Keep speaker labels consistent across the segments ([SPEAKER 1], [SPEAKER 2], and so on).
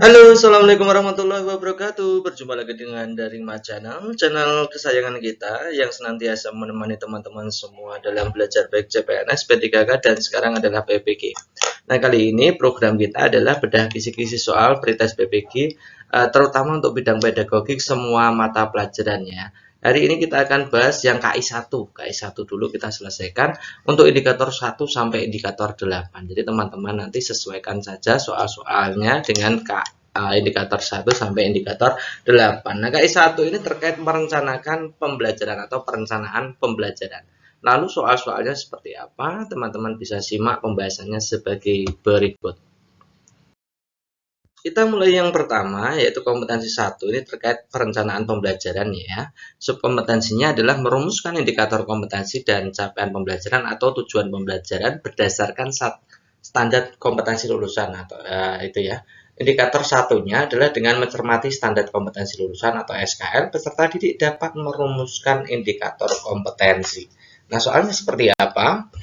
[SPEAKER 1] Halo, assalamualaikum warahmatullahi wabarakatuh. Berjumpa lagi dengan Daring channel kesayangan kita yang senantiasa menemani teman-teman semua dalam belajar baik CPNS, P3K, dan sekarang adalah PPG. Nah, kali ini program kita adalah bedah kisi-kisi soal pretest PPG, terutama untuk bidang pedagogik semua mata pelajarannya. Hari ini kita akan bahas yang KI1. KI1 dulu kita selesaikan untuk indikator 1 sampai indikator 8. Jadi teman-teman nanti sesuaikan saja soal-soalnya dengan indikator 1 sampai indikator 8. Nah, KI1 ini terkait merencanakan pembelajaran atau perencanaan pembelajaran. Lalu soal-soalnya seperti apa? Teman-teman bisa simak pembahasannya sebagai berikut. Kita mulai yang pertama, yaitu kompetensi 1. Ini terkait perencanaan pembelajaran ya. Subkompetensinya adalah merumuskan indikator kompetensi dan capaian pembelajaran atau tujuan pembelajaran berdasarkan standar kompetensi lulusan atau itu ya. Indikator satunya adalah dengan mencermati standar kompetensi lulusan atau SKL, peserta didik dapat merumuskan indikator kompetensi. Nah, soalnya seperti apa?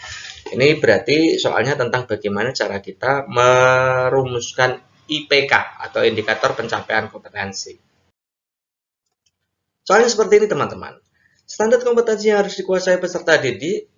[SPEAKER 1] Ini berarti soalnya tentang bagaimana cara kita merumuskan IPK atau indikator pencapaian kompetensi. Soalnya seperti ini teman-teman. Standar kompetensi yang harus dikuasai peserta didik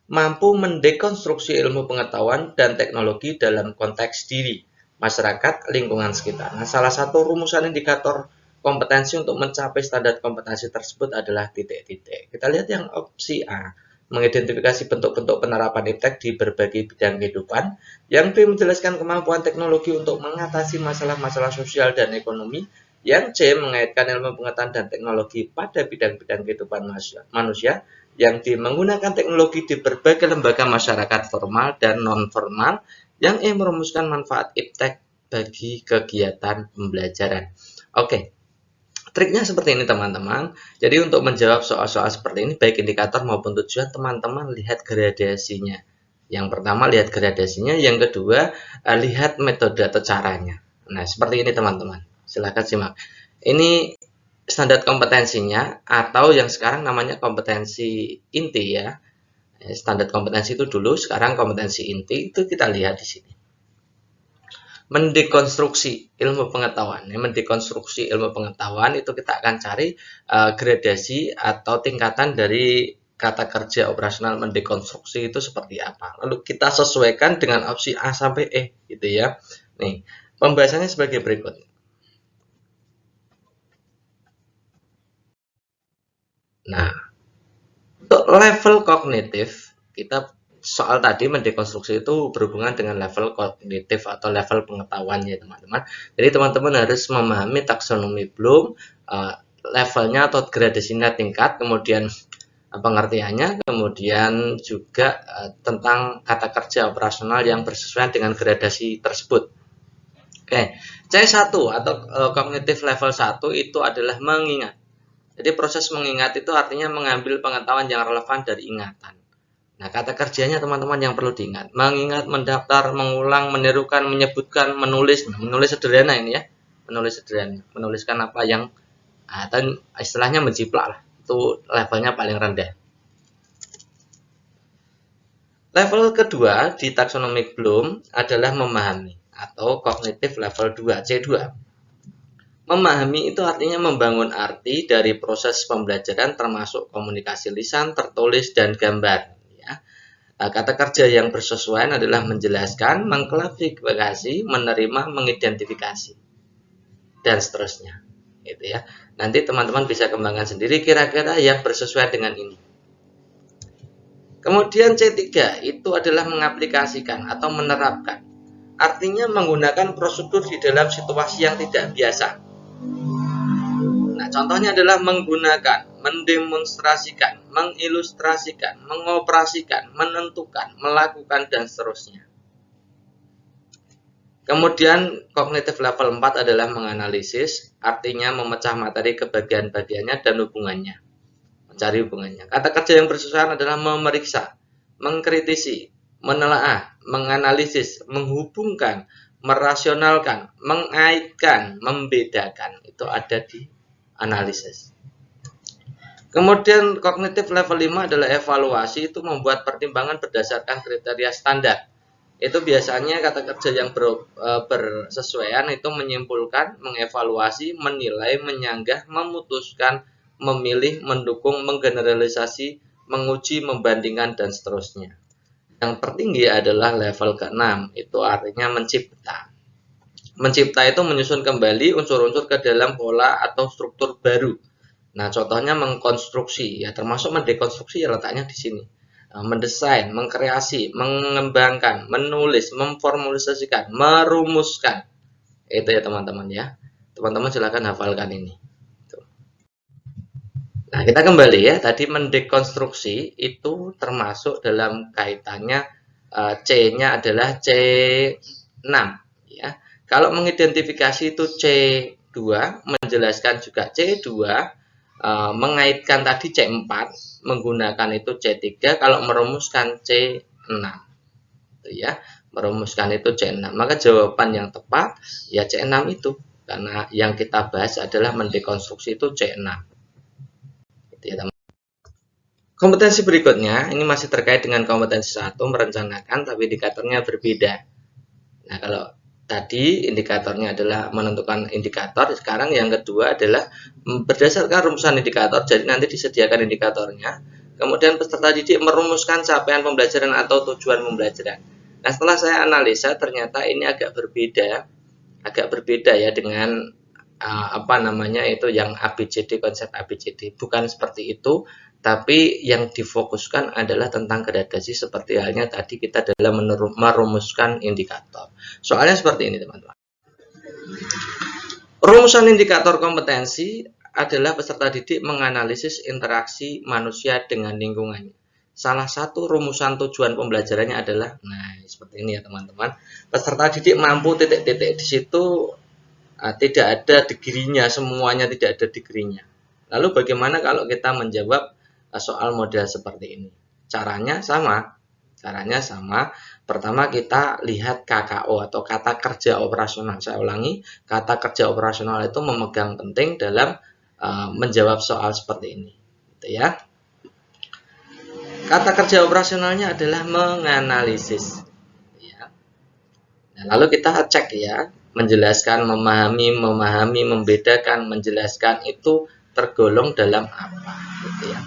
[SPEAKER 1] mampu mendekonstruksi ilmu pengetahuan dan teknologi dalam konteks diri, masyarakat, lingkungan sekitar. Nah, salah satu rumusan indikator kompetensi untuk mencapai standar kompetensi tersebut adalah titik-titik. Kita lihat yang opsi A, mengidentifikasi bentuk-bentuk penerapan iptek di berbagai bidang kehidupan. Yang B, menjelaskan kemampuan teknologi untuk mengatasi masalah-masalah sosial dan ekonomi. Yang C, mengaitkan ilmu pengetahuan dan teknologi pada bidang-bidang kehidupan manusia. Yang D, menggunakan teknologi di berbagai lembaga masyarakat formal dan non-formal. Yang E, merumuskan manfaat iptek bagi kegiatan pembelajaran. Oke, triknya seperti ini teman-teman. Jadi untuk menjawab soal-soal seperti ini, baik indikator maupun tujuan, teman-teman lihat gradasinya. Yang pertama lihat gradasinya, yang kedua lihat metode atau caranya. Nah, seperti ini teman-teman. Silahkan simak. Ini standar kompetensinya atau yang sekarang namanya kompetensi inti ya. Standar kompetensi itu dulu, sekarang kompetensi inti itu kita lihat di sini. Mendekonstruksi ilmu pengetahuan. Mendekonstruksi ilmu pengetahuan itu kita akan cari gradasi atau tingkatan dari kata kerja operasional mendekonstruksi itu seperti apa. Lalu kita sesuaikan dengan opsi A sampai E gitu ya. Nih, pembahasannya sebagai berikut. Nah, untuk level kognitif, kita soal tadi mendekonstruksi itu berhubungan dengan level kognitif atau level pengetahuannya teman-teman. Jadi teman-teman harus memahami taksonomi Bloom, levelnya atau gradasinya tingkat, kemudian pengertiannya, kemudian juga tentang kata kerja operasional yang bersesuaian dengan gradasi tersebut. Oke, C1 atau kognitif level 1 itu adalah mengingat. Jadi proses mengingat itu artinya mengambil pengetahuan yang relevan dari ingatan. Nah, kata kerjanya teman-teman yang perlu diingat. Mengingat, mendaftar, mengulang, menirukan, menyebutkan, menulis. Nah, menulis sederhana ini ya. Menulis sederhana. Menuliskan apa yang atau istilahnya menjiplak lah. Itu levelnya paling rendah. Level kedua di taksonomi Bloom adalah memahami atau kognitif level 2, C2. Memahami itu artinya membangun arti dari proses pembelajaran termasuk komunikasi lisan, tertulis, dan gambar. Ya. Kata kerja yang bersesuaian adalah menjelaskan, mengklarifikasi, menerima, mengidentifikasi, dan seterusnya. Gitu ya. Nanti teman-teman bisa kembangkan sendiri kira-kira yang bersesuaian dengan ini. Kemudian C3 itu adalah mengaplikasikan atau menerapkan. Artinya menggunakan prosedur di dalam situasi yang tidak biasa. Nah, contohnya adalah menggunakan, mendemonstrasikan, mengilustrasikan, mengoperasikan, menentukan, melakukan, dan seterusnya. Kemudian kognitif level 4 adalah menganalisis, artinya memecah materi ke bagian-bagiannya dan hubungannya. Mencari hubungannya. Kata kerja yang bersesuaian adalah memeriksa, mengkritisi, menelaah, menganalisis, menghubungkan, merasionalkan, mengaitkan, membedakan. Itu ada di analisis. Kemudian kognitif level 5 adalah evaluasi, itu membuat pertimbangan berdasarkan kriteria standar. itu biasanya kata kerja yang bersesuaian itu menyimpulkan, mengevaluasi, menilai, menyanggah, memutuskan, memilih, mendukung, menggeneralisasi, menguji, membandingkan, dan seterusnya. Yang tertinggi adalah level ke-6, itu artinya mencipta. Mencipta itu menyusun kembali unsur-unsur ke dalam pola atau struktur baru. Nah, contohnya mengkonstruksi, ya termasuk mendekonstruksi ya letaknya di sini. Mendesain, mengkreasi, mengembangkan, menulis, memformulasikan, merumuskan. Itu ya teman-teman ya. Teman-teman silakan hafalkan ini. Nah, kita kembali ya. Tadi mendekonstruksi itu termasuk dalam kaitannya C-nya adalah C6 ya. Kalau mengidentifikasi itu C2, menjelaskan juga C2, mengaitkan tadi C4, menggunakan itu C3, kalau merumuskan C6. Gitu ya. Merumuskan itu C6. Maka jawaban yang tepat ya C6 itu. Karena yang kita bahas adalah mendekonstruksi itu C6. Gitu ya, teman. Kompetensi berikutnya, ini masih terkait dengan kompetensi 1, merencanakan, tapi indikatornya berbeda. Nah, kalau tadi indikatornya adalah menentukan indikator, sekarang yang kedua adalah berdasarkan rumusan indikator, jadi nanti disediakan indikatornya, kemudian peserta didik merumuskan capaian pembelajaran atau tujuan pembelajaran. Nah, setelah saya analisa, ternyata ini agak berbeda ya dengan apa namanya itu yang ABCD, konsep ABCD. Bukan seperti itu, tapi yang difokuskan adalah tentang gradasi seperti halnya tadi kita dalam merumuskan indikator. Soalnya seperti ini teman-teman. Rumusan indikator kompetensi adalah peserta didik menganalisis interaksi manusia dengan lingkungannya. Salah satu rumusan tujuan pembelajarannya adalah, nah seperti ini ya teman-teman, peserta didik mampu titik-titik di situ tidak ada degree-nya, semuanya tidak ada degree-nya. Lalu bagaimana kalau kita menjawab soal model seperti ini? Caranya sama. Pertama kita lihat KKO atau kata kerja operasional. Saya ulangi, kata kerja operasional itu memegang penting dalam menjawab soal seperti ini. Gitu ya. Kata kerja operasionalnya adalah menganalisis. Ya. Nah, lalu kita cek ya, menjelaskan, memahami, membedakan, menjelaskan itu tergolong dalam apa, gitu ya.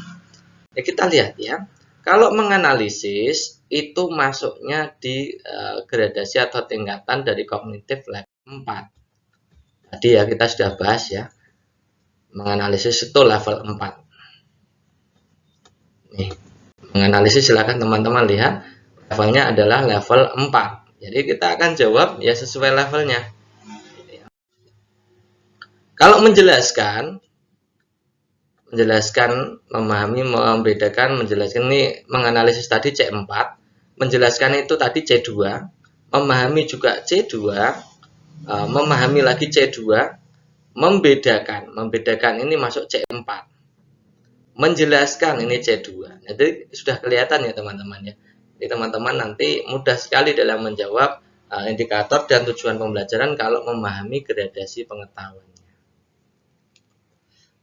[SPEAKER 1] Ya kita lihat ya. Kalau menganalisis itu masuknya di gradasi atau tingkatan dari kognitif level 4. Tadi ya kita sudah bahas ya. Menganalisis itu level 4. Nih, menganalisis silakan teman-teman lihat levelnya adalah level 4. Jadi kita akan jawab ya sesuai levelnya. Kalau menjelaskan, memahami, membedakan, menjelaskan ini menganalisis tadi C4, menjelaskan itu tadi C2, memahami juga C2, memahami lagi C2, membedakan ini masuk C4, menjelaskan ini C2. Jadi sudah kelihatan ya teman-teman ya. Jadi teman-teman nanti mudah sekali dalam menjawab indikator dan tujuan pembelajaran kalau memahami gradasi pengetahuan.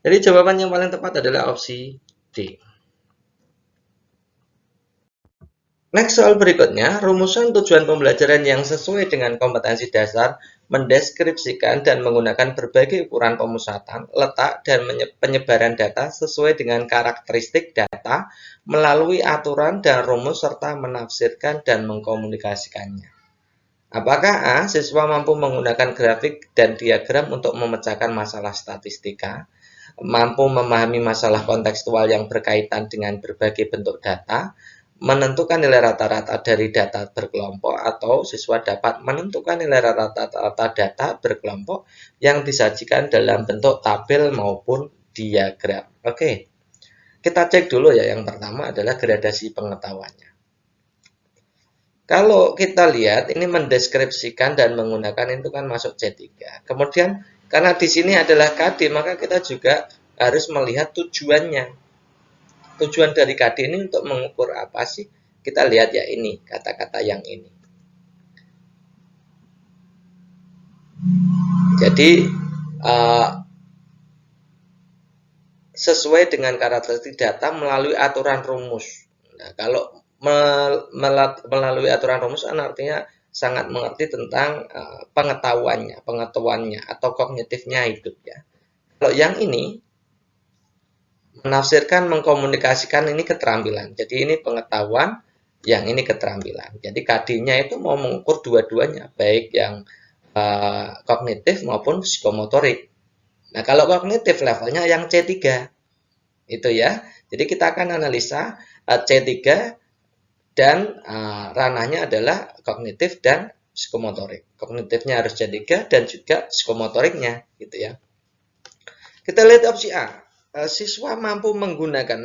[SPEAKER 1] Jadi jawaban yang paling tepat adalah opsi D. Next soal berikutnya, rumusan tujuan pembelajaran yang sesuai dengan kompetensi dasar mendeskripsikan dan menggunakan berbagai ukuran pemusatan, letak, dan penyebaran data sesuai dengan karakteristik data melalui aturan dan rumus serta menafsirkan dan mengkomunikasikannya. Apakah A. Siswa mampu menggunakan grafik dan diagram untuk memecahkan masalah statistika, mampu memahami masalah kontekstual yang berkaitan dengan berbagai bentuk data, menentukan nilai rata-rata dari data berkelompok, atau siswa dapat menentukan nilai rata-rata data berkelompok yang disajikan dalam bentuk tabel maupun diagram. Oke, kita cek dulu ya. Yang pertama adalah gradasi pengetahuannya. Kalau kita lihat ini mendeskripsikan dan menggunakan itu kan masuk C3. Kemudian karena di sini adalah KD, maka kita juga harus melihat tujuannya. Tujuan dari KD ini untuk mengukur apa sih? Kita lihat ya ini, kata-kata yang ini. Jadi, sesuai dengan karakteristik data melalui aturan rumus. Nah, kalau melalui aturan rumus kan artinya sangat mengerti tentang pengetahuannya atau kognitifnya hidup ya. Kalau yang ini menafsirkan, mengkomunikasikan ini keterampilan. Jadi ini pengetahuan, yang ini keterampilan. Jadi KD-nya itu mau mengukur dua-duanya, baik yang kognitif maupun psikomotorik. Nah, kalau kognitif levelnya yang C3. Itu ya. Jadi kita akan analisa C3 dan ranahnya adalah kognitif dan psikomotorik. Kognitifnya harus C3 dan juga psikomotoriknya gitu ya. Kita lihat opsi A. Siswa mampu menggunakan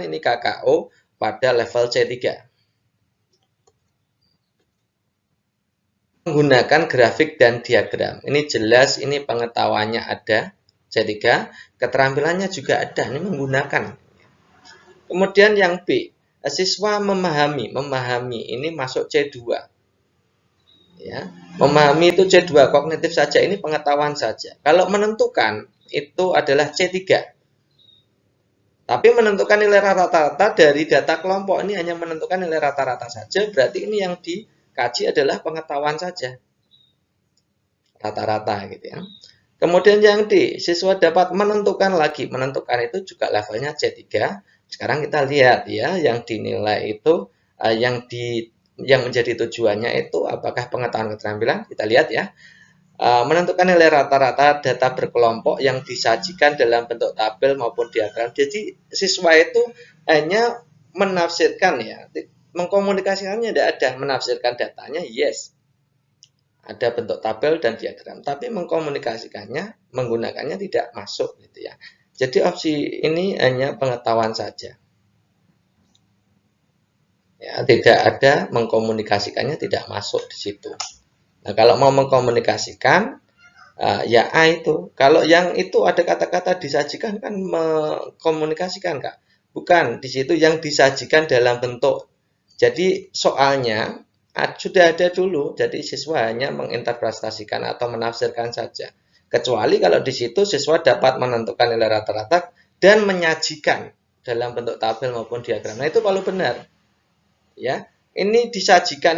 [SPEAKER 1] ini KKO pada level C3. Menggunakan grafik dan diagram. Ini jelas, ini pengetahuannya ada C3, keterampilannya juga ada, ini menggunakan. Kemudian yang B, siswa memahami ini masuk C2. Ya, memahami itu C2, kognitif saja, ini pengetahuan saja. Kalau menentukan itu adalah C3. Tapi menentukan nilai rata-rata dari data kelompok ini hanya menentukan nilai rata-rata saja, berarti ini yang dikaji adalah pengetahuan saja. Rata-rata gitu ya. Kemudian yang D, siswa dapat menentukan lagi. Menentukan itu juga levelnya C3. Sekarang kita lihat ya, yang dinilai itu yang menjadi tujuannya itu apakah pengetahuan keterampilan? Kita lihat ya. Menentukan nilai rata-rata data berkelompok yang disajikan dalam bentuk tabel maupun diagram. Jadi siswa itu hanya menafsirkan ya, mengkomunikasikannya tidak ada, menafsirkan datanya yes, ada bentuk tabel dan diagram, tapi mengkomunikasikannya, menggunakannya tidak masuk gitu ya. Jadi opsi ini hanya pengetahuan saja. Ya, tidak ada mengkomunikasikannya, tidak masuk di situ. Nah, kalau mau mengkomunikasikan, ya A itu. Kalau yang itu ada kata-kata disajikan kan mengkomunikasikan, Kak. Bukan, di situ yang disajikan dalam bentuk. Jadi soalnya sudah ada dulu, jadi siswa hanya menginterpretasikan atau menafsirkan saja. Kecuali kalau di situ siswa dapat menentukan nilai rata-rata dan menyajikan dalam bentuk tabel maupun diagram. Nah, itu kalau benar. Ya, ini disajikan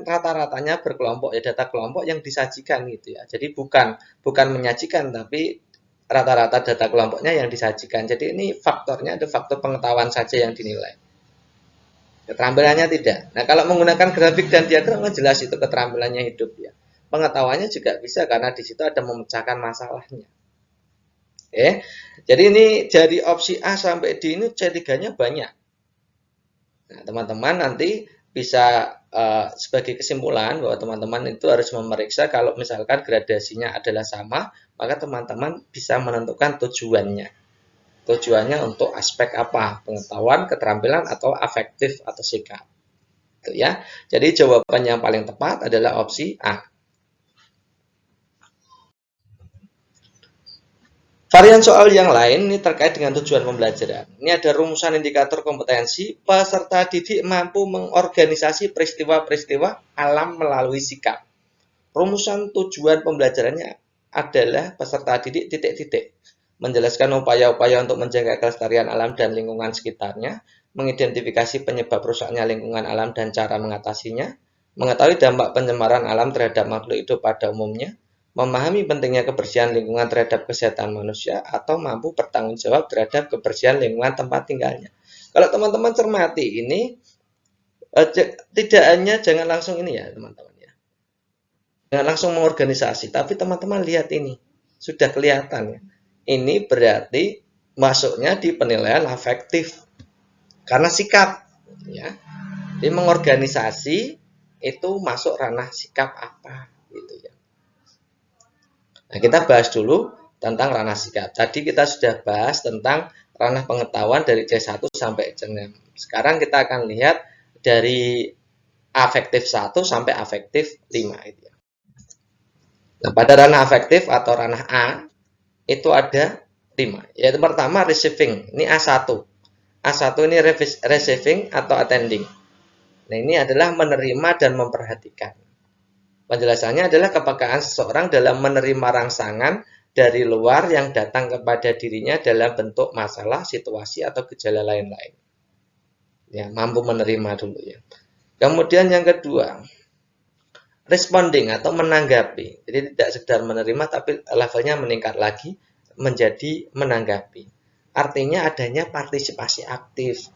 [SPEAKER 1] rata-ratanya berkelompok ya, data kelompok yang disajikan gitu ya. Jadi bukan menyajikan, tapi rata-rata data kelompoknya yang disajikan. Jadi ini faktornya ada faktor pengetahuan saja yang dinilai, keterampilannya tidak. Nah, kalau menggunakan grafik dan diagram jelas itu keterampilannya hidup ya. Pengetahuannya juga bisa karena di situ ada memecahkan masalahnya. Oke. Jadi ini dari opsi A sampai D ini C3-nya banyak. Nah, teman-teman nanti bisa sebagai kesimpulan bahwa teman-teman itu harus memeriksa kalau misalkan gradasinya adalah sama, maka teman-teman bisa menentukan tujuannya. Tujuannya untuk aspek apa? Pengetahuan, keterampilan, atau afektif atau sikap. Itu ya. Jadi jawaban yang paling tepat adalah opsi A. Varian soal yang lain ini terkait dengan tujuan pembelajaran. Ini ada rumusan indikator kompetensi, peserta didik mampu mengorganisasi peristiwa-peristiwa alam melalui sikap. Rumusan tujuan pembelajarannya adalah peserta didik titik-titik. Menjelaskan upaya-upaya untuk menjaga kelestarian alam dan lingkungan sekitarnya, mengidentifikasi penyebab rusaknya lingkungan alam dan cara mengatasinya, mengetahui dampak pencemaran alam terhadap makhluk hidup pada umumnya, memahami pentingnya kebersihan lingkungan terhadap kesehatan manusia, atau mampu bertanggung jawab terhadap kebersihan lingkungan tempat tinggalnya. Kalau teman-teman cermati ini, tidak hanya jangan langsung ini ya teman-teman ya, jangan langsung mengorganisasi, tapi teman-teman lihat ini, sudah kelihatan ya. Ini berarti masuknya di penilaian afektif karena sikap ya. Jadi mengorganisasi itu masuk ranah sikap apa gitu ya. Nah, kita bahas dulu tentang ranah sikap. Tadi kita sudah bahas tentang ranah pengetahuan dari C1 sampai C6. Sekarang kita akan lihat dari afektif 1 sampai afektif 5 itu ya. Nah, pada ranah afektif atau ranah A itu ada 5. Yaitu pertama receiving, ini A1. A1 ini receiving atau attending. Nah, ini adalah menerima dan memperhatikan. Penjelasannya adalah kepekaan seseorang dalam menerima rangsangan dari luar yang datang kepada dirinya dalam bentuk masalah, situasi, atau gejala lain-lain. Ya, mampu menerima dulu ya. Kemudian yang kedua, responding atau menanggapi. Jadi tidak sekedar menerima tapi levelnya meningkat lagi menjadi menanggapi. Artinya adanya partisipasi aktif.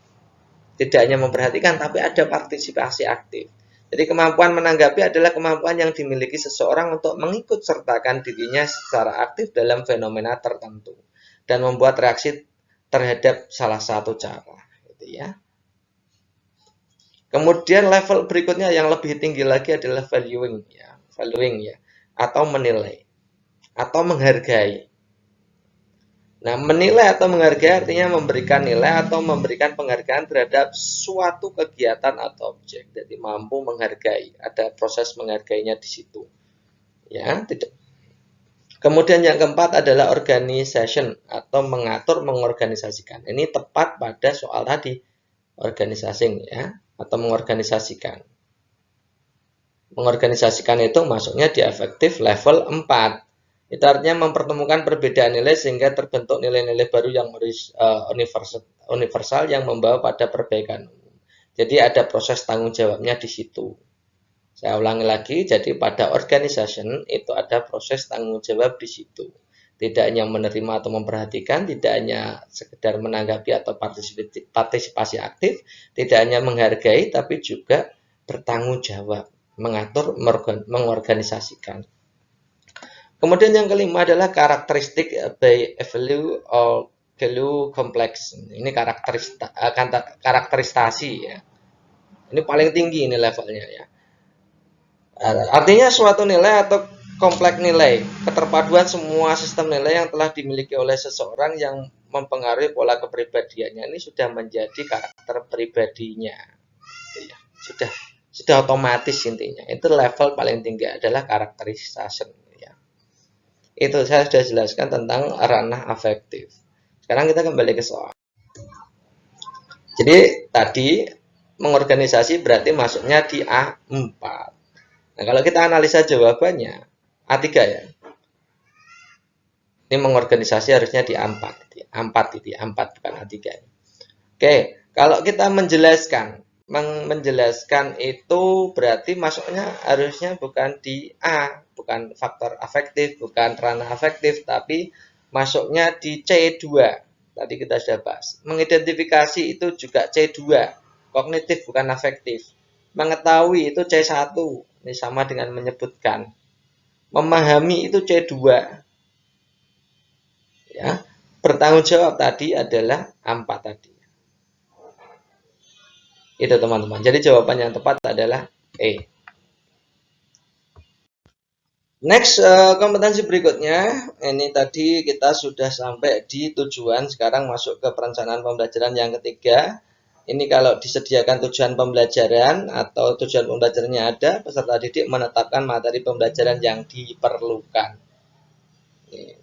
[SPEAKER 1] Tidak hanya memperhatikan tapi ada partisipasi aktif. Jadi kemampuan menanggapi adalah kemampuan yang dimiliki seseorang untuk mengikut sertakan dirinya secara aktif dalam fenomena tertentu dan membuat reaksi terhadap salah satu cara, gitu ya. Kemudian level berikutnya yang lebih tinggi lagi adalah valuing ya, atau menilai atau menghargai. Nah, menilai atau menghargai artinya memberikan nilai atau memberikan penghargaan terhadap suatu kegiatan atau objek. Jadi mampu menghargai, ada proses menghargainya di situ. Ya, tidak. Kemudian yang keempat adalah organization atau mengatur, mengorganisasikan. Ini tepat pada soal tadi, organisasi ya, atau mengorganisasikan. Mengorganisasikan itu masuknya di efektif level 4. Itu artinya mempertemukan perbedaan nilai sehingga terbentuk nilai-nilai baru yang universal yang membawa pada perbaikan umum. Jadi ada proses tanggung jawabnya di situ. Saya ulangi lagi, jadi pada organization itu ada proses tanggung jawab di situ. Tidak hanya menerima atau memperhatikan, tidak hanya sekedar menanggapi atau partisipasi aktif, tidak hanya menghargai, tapi juga bertanggung jawab, mengatur, mengorganisasikan. Kemudian yang kelima adalah karakteristik by value or value complex. Ini karakterisasi ya. Ini paling tinggi ini levelnya ya. Artinya suatu nilai atau kompleks nilai, keterpaduan semua sistem nilai yang telah dimiliki oleh seseorang yang mempengaruhi pola kepribadiannya ini sudah menjadi karakter pribadinya. Sudah otomatis intinya. Itu level paling tinggi adalah karakterisasi ya. Itu saya sudah jelaskan tentang ranah afektif. Sekarang kita kembali ke soal. Jadi tadi mengorganisasi berarti masuknya di A4. Nah, kalau kita analisa jawabannya A3 ya. Ini mengorganisasi harusnya di A4. A4 bukan A3. Oke, kalau kita menjelaskan itu berarti masuknya harusnya bukan di A, bukan faktor afektif, bukan ranah afektif, tapi masuknya di C2. Tadi kita sudah bahas. Mengidentifikasi itu juga C2, kognitif bukan afektif. Mengetahui itu C1, ini sama dengan menyebutkan. Memahami itu C2. Ya, bertanggung jawab tadi adalah A4 tadi. Itu teman-teman. Jadi jawaban yang tepat adalah E. Next, kompetensi berikutnya. Ini tadi kita sudah sampai di tujuan. Sekarang masuk ke perencanaan pembelajaran yang ketiga. Ini kalau disediakan tujuan pembelajaran atau tujuan pembelajarannya ada, peserta didik menetapkan materi pembelajaran yang diperlukan.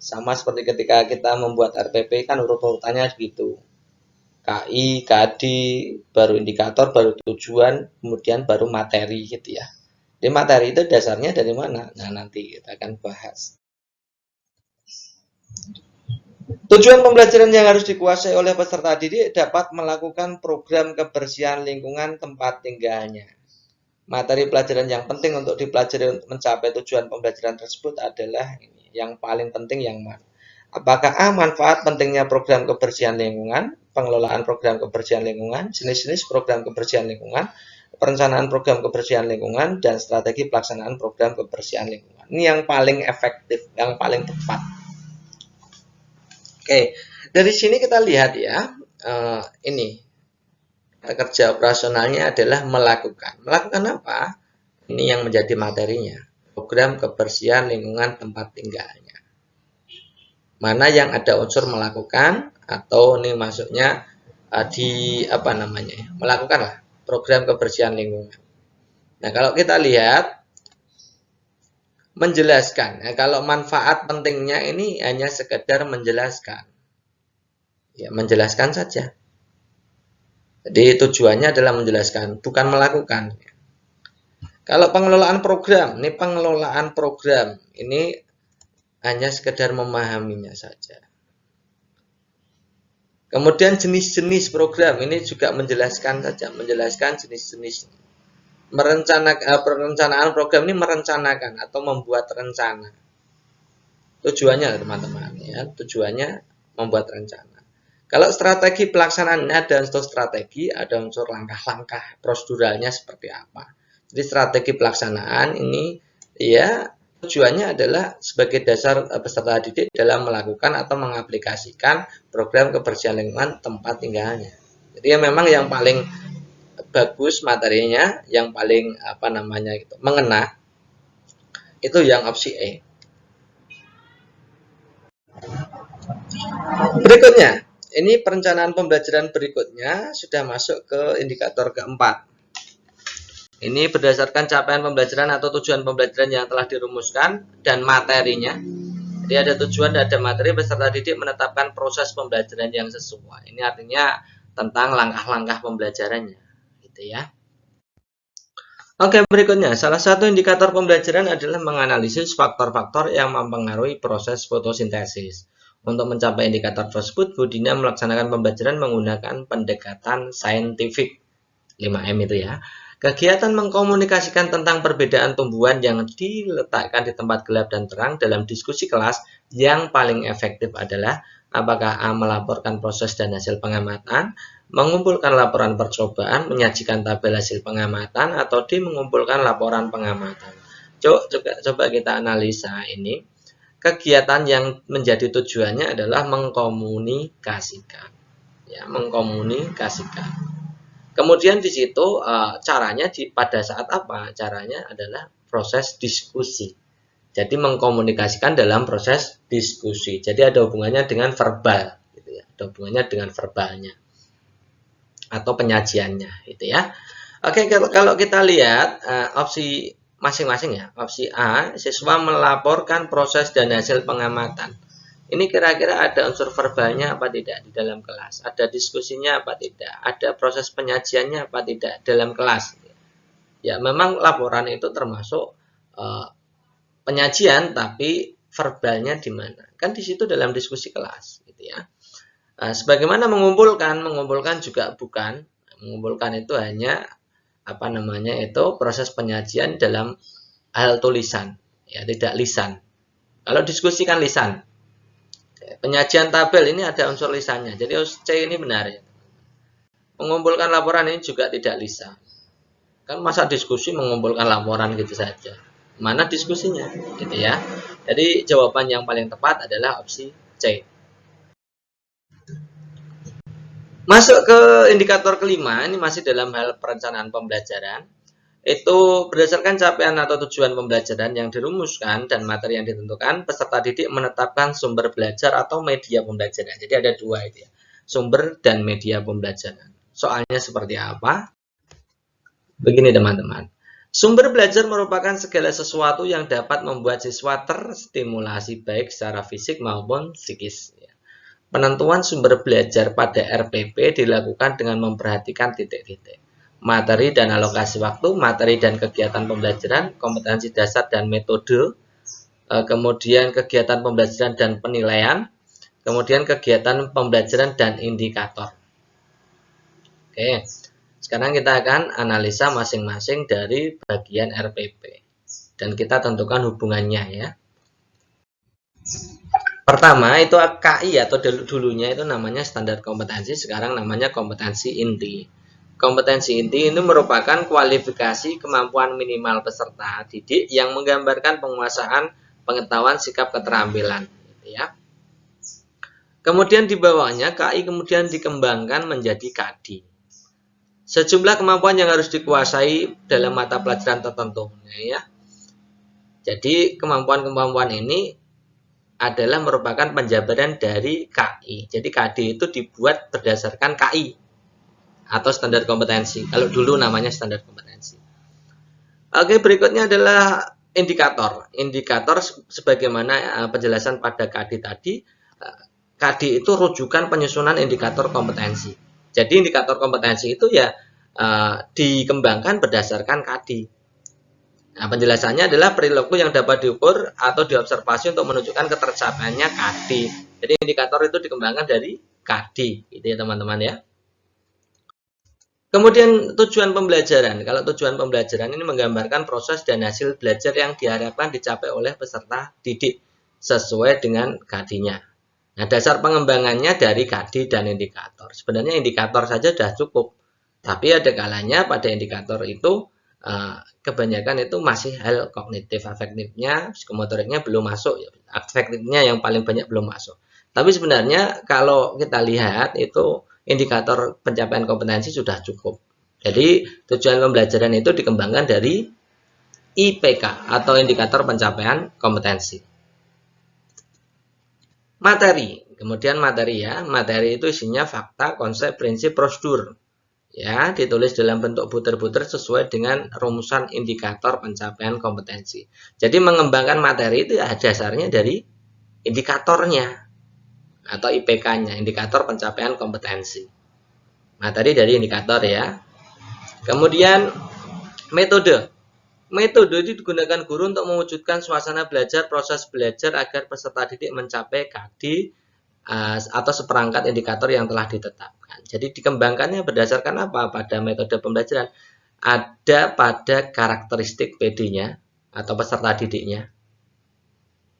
[SPEAKER 1] Sama seperti ketika kita membuat RPP kan urut-urutannya begitu. KI, KD, baru indikator, baru tujuan, kemudian baru materi gitu ya. Di materi itu dasarnya dari mana? Nah, nanti kita akan bahas. Tujuan pembelajaran yang harus dikuasai oleh peserta didik dapat melakukan program kebersihan lingkungan tempat tinggalnya. Materi pelajaran yang penting untuk dipelajari untuk mencapai tujuan pembelajaran tersebut adalah ini. Yang paling penting yang mana? Apakah A, manfaat pentingnya program kebersihan lingkungan, pengelolaan program kebersihan lingkungan, jenis-jenis program kebersihan lingkungan, perencanaan program kebersihan lingkungan, dan strategi pelaksanaan program kebersihan lingkungan. Ini yang paling efektif, yang paling tepat. Oke, dari sini kita lihat ya, ini kerja operasionalnya adalah melakukan. Melakukan apa? Ini yang menjadi materinya. Program kebersihan lingkungan tempat tinggalnya. Mana yang ada unsur melakukan atau ini masuknya di apa namanya? Melakukanlah program kebersihan lingkungan. Nah, kalau kita lihat menjelaskan. Nah, kalau manfaat pentingnya ini hanya sekedar menjelaskan. Ya, menjelaskan saja. Jadi tujuannya adalah menjelaskan, bukan melakukan. Kalau pengelolaan program, ini pengelolaan program, ini hanya sekedar memahaminya saja. Kemudian jenis-jenis program ini juga menjelaskan jenis-jenis perencanaan program ini merencanakan atau membuat rencana. Tujuannya teman-teman ya, tujuannya membuat rencana. Kalau strategi pelaksanaannya ada unsur strategi, ada unsur langkah-langkah proseduralnya seperti apa. Jadi strategi pelaksanaan ini ya tujuannya adalah sebagai dasar peserta didik dalam melakukan atau mengaplikasikan program kebersihan lingkungan tempat tinggalnya. Jadi ya memang yang paling bagus materinya, yang paling mengena itu yang opsi E. Berikutnya, ini perencanaan pembelajaran berikutnya sudah masuk ke indikator keempat. Ini berdasarkan capaian pembelajaran atau tujuan pembelajaran yang telah dirumuskan dan materinya. Jadi ada tujuan dan ada materi, peserta didik menetapkan proses pembelajaran yang sesuai. Ini artinya tentang langkah-langkah pembelajarannya, gitu ya. Oke, berikutnya, salah satu indikator pembelajaran adalah menganalisis faktor-faktor yang mempengaruhi proses fotosintesis. Untuk mencapai indikator tersebut, Budina melaksanakan pembelajaran menggunakan pendekatan saintifik 5M itu ya. Kegiatan mengkomunikasikan tentang perbedaan tumbuhan yang diletakkan di tempat gelap dan terang dalam diskusi kelas yang paling efektif adalah apakah A melaporkan proses dan hasil pengamatan, mengumpulkan laporan percobaan, menyajikan tabel hasil pengamatan, atau D mengumpulkan laporan pengamatan. Coba kita analisa ini. Kegiatan yang menjadi tujuannya adalah mengkomunikasikan. Ya, mengkomunikasikan. Kemudian di situ caranya pada saat apa? Caranya adalah proses diskusi. Jadi mengkomunikasikan dalam proses diskusi. Jadi ada hubungannya dengan verbal, gitu ya. Ada hubungannya dengan verbalnya atau penyajiannya, gitu ya. Oke, kalau kita lihat opsi masing-masing ya. Opsi A, siswa melaporkan proses dan hasil pengamatan. Ini kira-kira ada unsur verbalnya apa tidak di dalam kelas? Ada diskusinya apa tidak? Ada proses penyajiannya apa tidak dalam kelas? Ya, memang laporan itu termasuk penyajian, tapi verbalnya di mana? Kan di situ dalam diskusi kelas, gitu ya. Sebagaimana mengumpulkan juga bukan. Mengumpulkan itu hanya itu proses penyajian dalam hal tulisan, ya tidak lisan. Kalau diskusi kan lisan. Penyajian tabel ini ada unsur lisannya. Jadi C ini benar ya. Mengumpulkan laporan ini juga tidak lisan. Kan masa diskusi mengumpulkan laporan gitu saja. Mana diskusinya? Gitu ya. Jadi jawaban yang paling tepat adalah opsi C. Masuk ke indikator kelima, ini masih dalam hal perencanaan pembelajaran. Itu berdasarkan capaian atau tujuan pembelajaran yang dirumuskan dan materi yang ditentukan, peserta didik menetapkan sumber belajar atau media pembelajaran. Jadi ada dua itu ya, sumber dan media pembelajaran. Soalnya seperti apa? Begini teman-teman. Sumber belajar merupakan segala sesuatu yang dapat membuat siswa terstimulasi baik secara fisik maupun psikis. Penentuan sumber belajar pada RPP dilakukan dengan memperhatikan titik-titik. Materi dan alokasi waktu, materi dan kegiatan pembelajaran, kompetensi dasar dan metode, kemudian kegiatan pembelajaran dan penilaian, kemudian kegiatan pembelajaran dan indikator. Oke, sekarang kita akan analisa masing-masing dari bagian RPP. Dan kita tentukan hubungannya ya. Pertama itu KI atau dulunya itu namanya standar kompetensi, sekarang namanya kompetensi inti. Kompetensi inti ini merupakan kualifikasi kemampuan minimal peserta didik yang menggambarkan penguasaan pengetahuan sikap keterampilan. Gitu ya. Kemudian di bawahnya KI kemudian dikembangkan menjadi KD. Sejumlah kemampuan yang harus dikuasai dalam mata pelajaran tertentu. Ya. Jadi kemampuan-kemampuan ini adalah merupakan penjabaran dari KI. Jadi KD itu dibuat berdasarkan KI. Atau standar kompetensi. Kalau dulu namanya standar kompetensi. Oke, berikutnya adalah indikator. Indikator sebagaimana penjelasan pada KD tadi. KD itu rujukan penyusunan indikator kompetensi. Jadi indikator kompetensi itu ya dikembangkan berdasarkan KD. Nah, penjelasannya adalah perilaku yang dapat diukur atau diobservasi untuk menunjukkan ketercapaiannya KD. Jadi indikator itu dikembangkan dari KD, gitu ya teman-teman ya. Kemudian tujuan pembelajaran. Kalau tujuan pembelajaran ini menggambarkan proses dan hasil belajar yang diharapkan dicapai oleh peserta didik sesuai dengan KD-nya. Nah, dasar pengembangannya dari KD dan indikator. Sebenarnya indikator saja sudah cukup. Tapi ada kalanya pada indikator itu kebanyakan itu masih hal kognitif, afektifnya, psikomotoriknya belum masuk. Afektifnya yang paling banyak belum masuk. Tapi sebenarnya kalau kita lihat itu indikator pencapaian kompetensi sudah cukup. Jadi tujuan pembelajaran itu dikembangkan dari IPK atau indikator pencapaian kompetensi. Materi, kemudian materi ya, materi itu isinya fakta, konsep, prinsip, prosedur. Ya, ditulis dalam bentuk butir-butir sesuai dengan rumusan indikator pencapaian kompetensi. Jadi mengembangkan materi itu dasarnya dari indikatornya atau IPK-nya, indikator pencapaian kompetensi. Materi dari indikator ya. Kemudian metode. Metode itu digunakan guru untuk mewujudkan suasana belajar, proses belajar agar peserta didik mencapai KD atau seperangkat indikator yang telah ditetapkan. Jadi dikembangkannya berdasarkan apa pada metode pembelajaran? Ada pada karakteristik PD-nya atau peserta didiknya.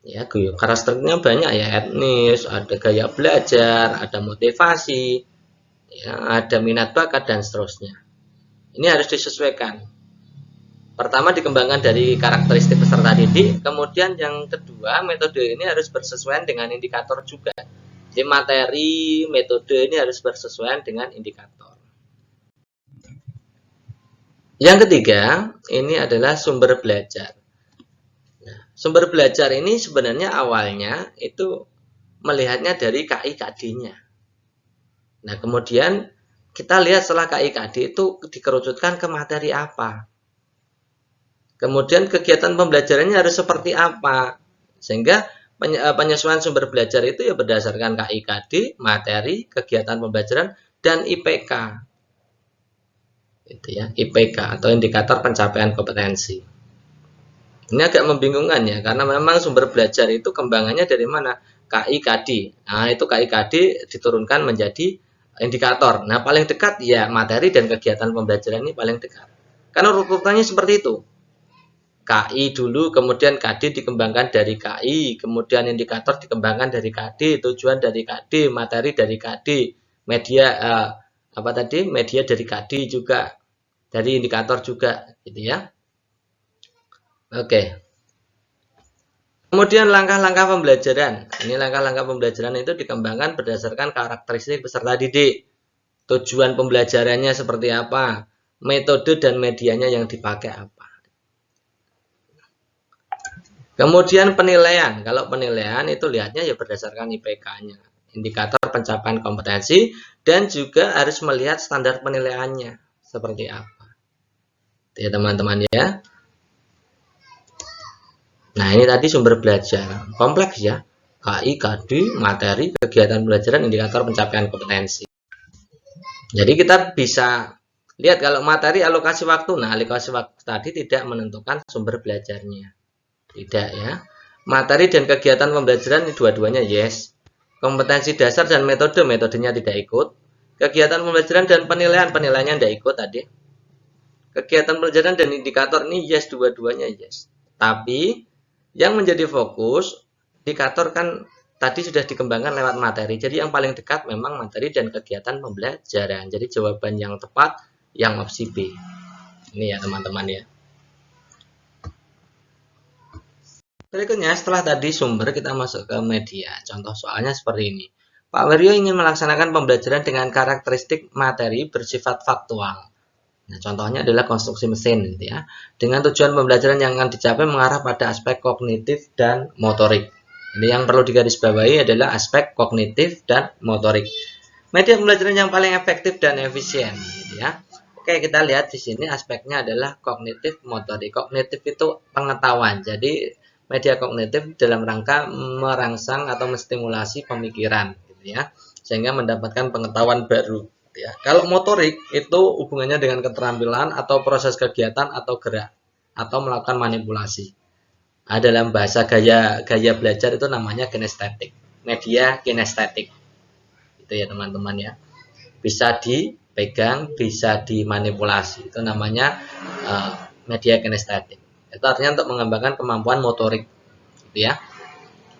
[SPEAKER 1] Ya, karakteristiknya banyak ya, etnis, ada gaya belajar, ada motivasi, ya, ada minat bakat dan seterusnya. Ini harus disesuaikan. Pertama dikembangkan dari karakteristik peserta didik, kemudian yang kedua metode ini harus bersesuaian dengan indikator juga. Jadi materi, metode ini harus bersesuaian dengan indikator. Yang ketiga, ini adalah sumber belajar. Sumber belajar ini sebenarnya awalnya itu melihatnya dari KI-KD-nya. Nah, kemudian kita lihat setelah KI-KD itu dikerucutkan ke materi apa. Kemudian kegiatan pembelajarannya harus seperti apa. Sehingga penyesuaian sumber belajar itu ya berdasarkan KI-KD, materi, kegiatan pembelajaran, dan IPK. Itu ya, IPK atau indikator pencapaian kompetensi. Ini agak membingungkan ya, karena memang sumber belajar itu kembangannya dari mana? KI-KD. Nah, itu KI-KD diturunkan menjadi indikator. Nah, paling dekat ya materi dan kegiatan pembelajaran ini paling dekat. Karena urutannya seperti itu. KI dulu, kemudian KD dikembangkan dari KI, kemudian indikator dikembangkan dari KD, tujuan dari KD, materi dari KD, media media dari KD juga, dari indikator juga, gitu ya. Oke. Kemudian langkah-langkah pembelajaran. Ini langkah-langkah pembelajaran itu dikembangkan berdasarkan karakteristik peserta didik. Tujuan pembelajarannya seperti apa? Metode dan medianya yang dipakai apa? Kemudian penilaian. Kalau penilaian itu lihatnya ya berdasarkan IPK-nya. Indikator pencapaian kompetensi dan juga harus melihat standar penilaiannya seperti apa. Ya teman-teman ya. Nah, ini tadi sumber belajar. Kompleks ya. KI, KD, materi, kegiatan pembelajaran, indikator pencapaian kompetensi. Jadi kita bisa lihat kalau materi alokasi waktu. Nah, alokasi waktu tadi tidak menentukan sumber belajarnya. Tidak ya. Materi dan kegiatan pembelajaran ini dua-duanya yes. Kompetensi dasar dan metodenya tidak ikut. Kegiatan pembelajaran dan penilaiannya tidak ikut tadi. Kegiatan pembelajaran dan indikator ini yes, dua-duanya yes. Tapi yang menjadi fokus indikator kan tadi sudah dikembangkan lewat materi. Jadi yang paling dekat memang materi dan kegiatan pembelajaran. Jadi jawaban yang tepat yang opsi B. Ini ya teman-teman ya. Berikutnya setelah tadi sumber kita masuk ke media. Contoh soalnya seperti ini. Pak Wiryo ingin melaksanakan pembelajaran dengan karakteristik materi bersifat faktual. Nah, contohnya adalah konstruksi mesin gitu ya. Dengan tujuan pembelajaran yang akan dicapai mengarah pada aspek kognitif dan motorik. Ini yang perlu digarisbawahi adalah aspek kognitif dan motorik. Media pembelajaran yang paling efektif dan efisien gitu ya. Oke, kita lihat di sini aspeknya adalah kognitif motorik. Kognitif itu pengetahuan. Jadi media kognitif dalam rangka merangsang atau menstimulasi pemikiran gitu ya. Sehingga mendapatkan pengetahuan baru. Ya. Kalau motorik itu hubungannya dengan keterampilan atau proses kegiatan atau gerak atau melakukan manipulasi. Dalam bahasa gaya belajar itu namanya kinestetik, media kinestetik. gitu ya teman-teman ya. Bisa dipegang, bisa dimanipulasi. Itu namanya media kinestetik. Itu artinya untuk mengembangkan kemampuan motorik gitu ya.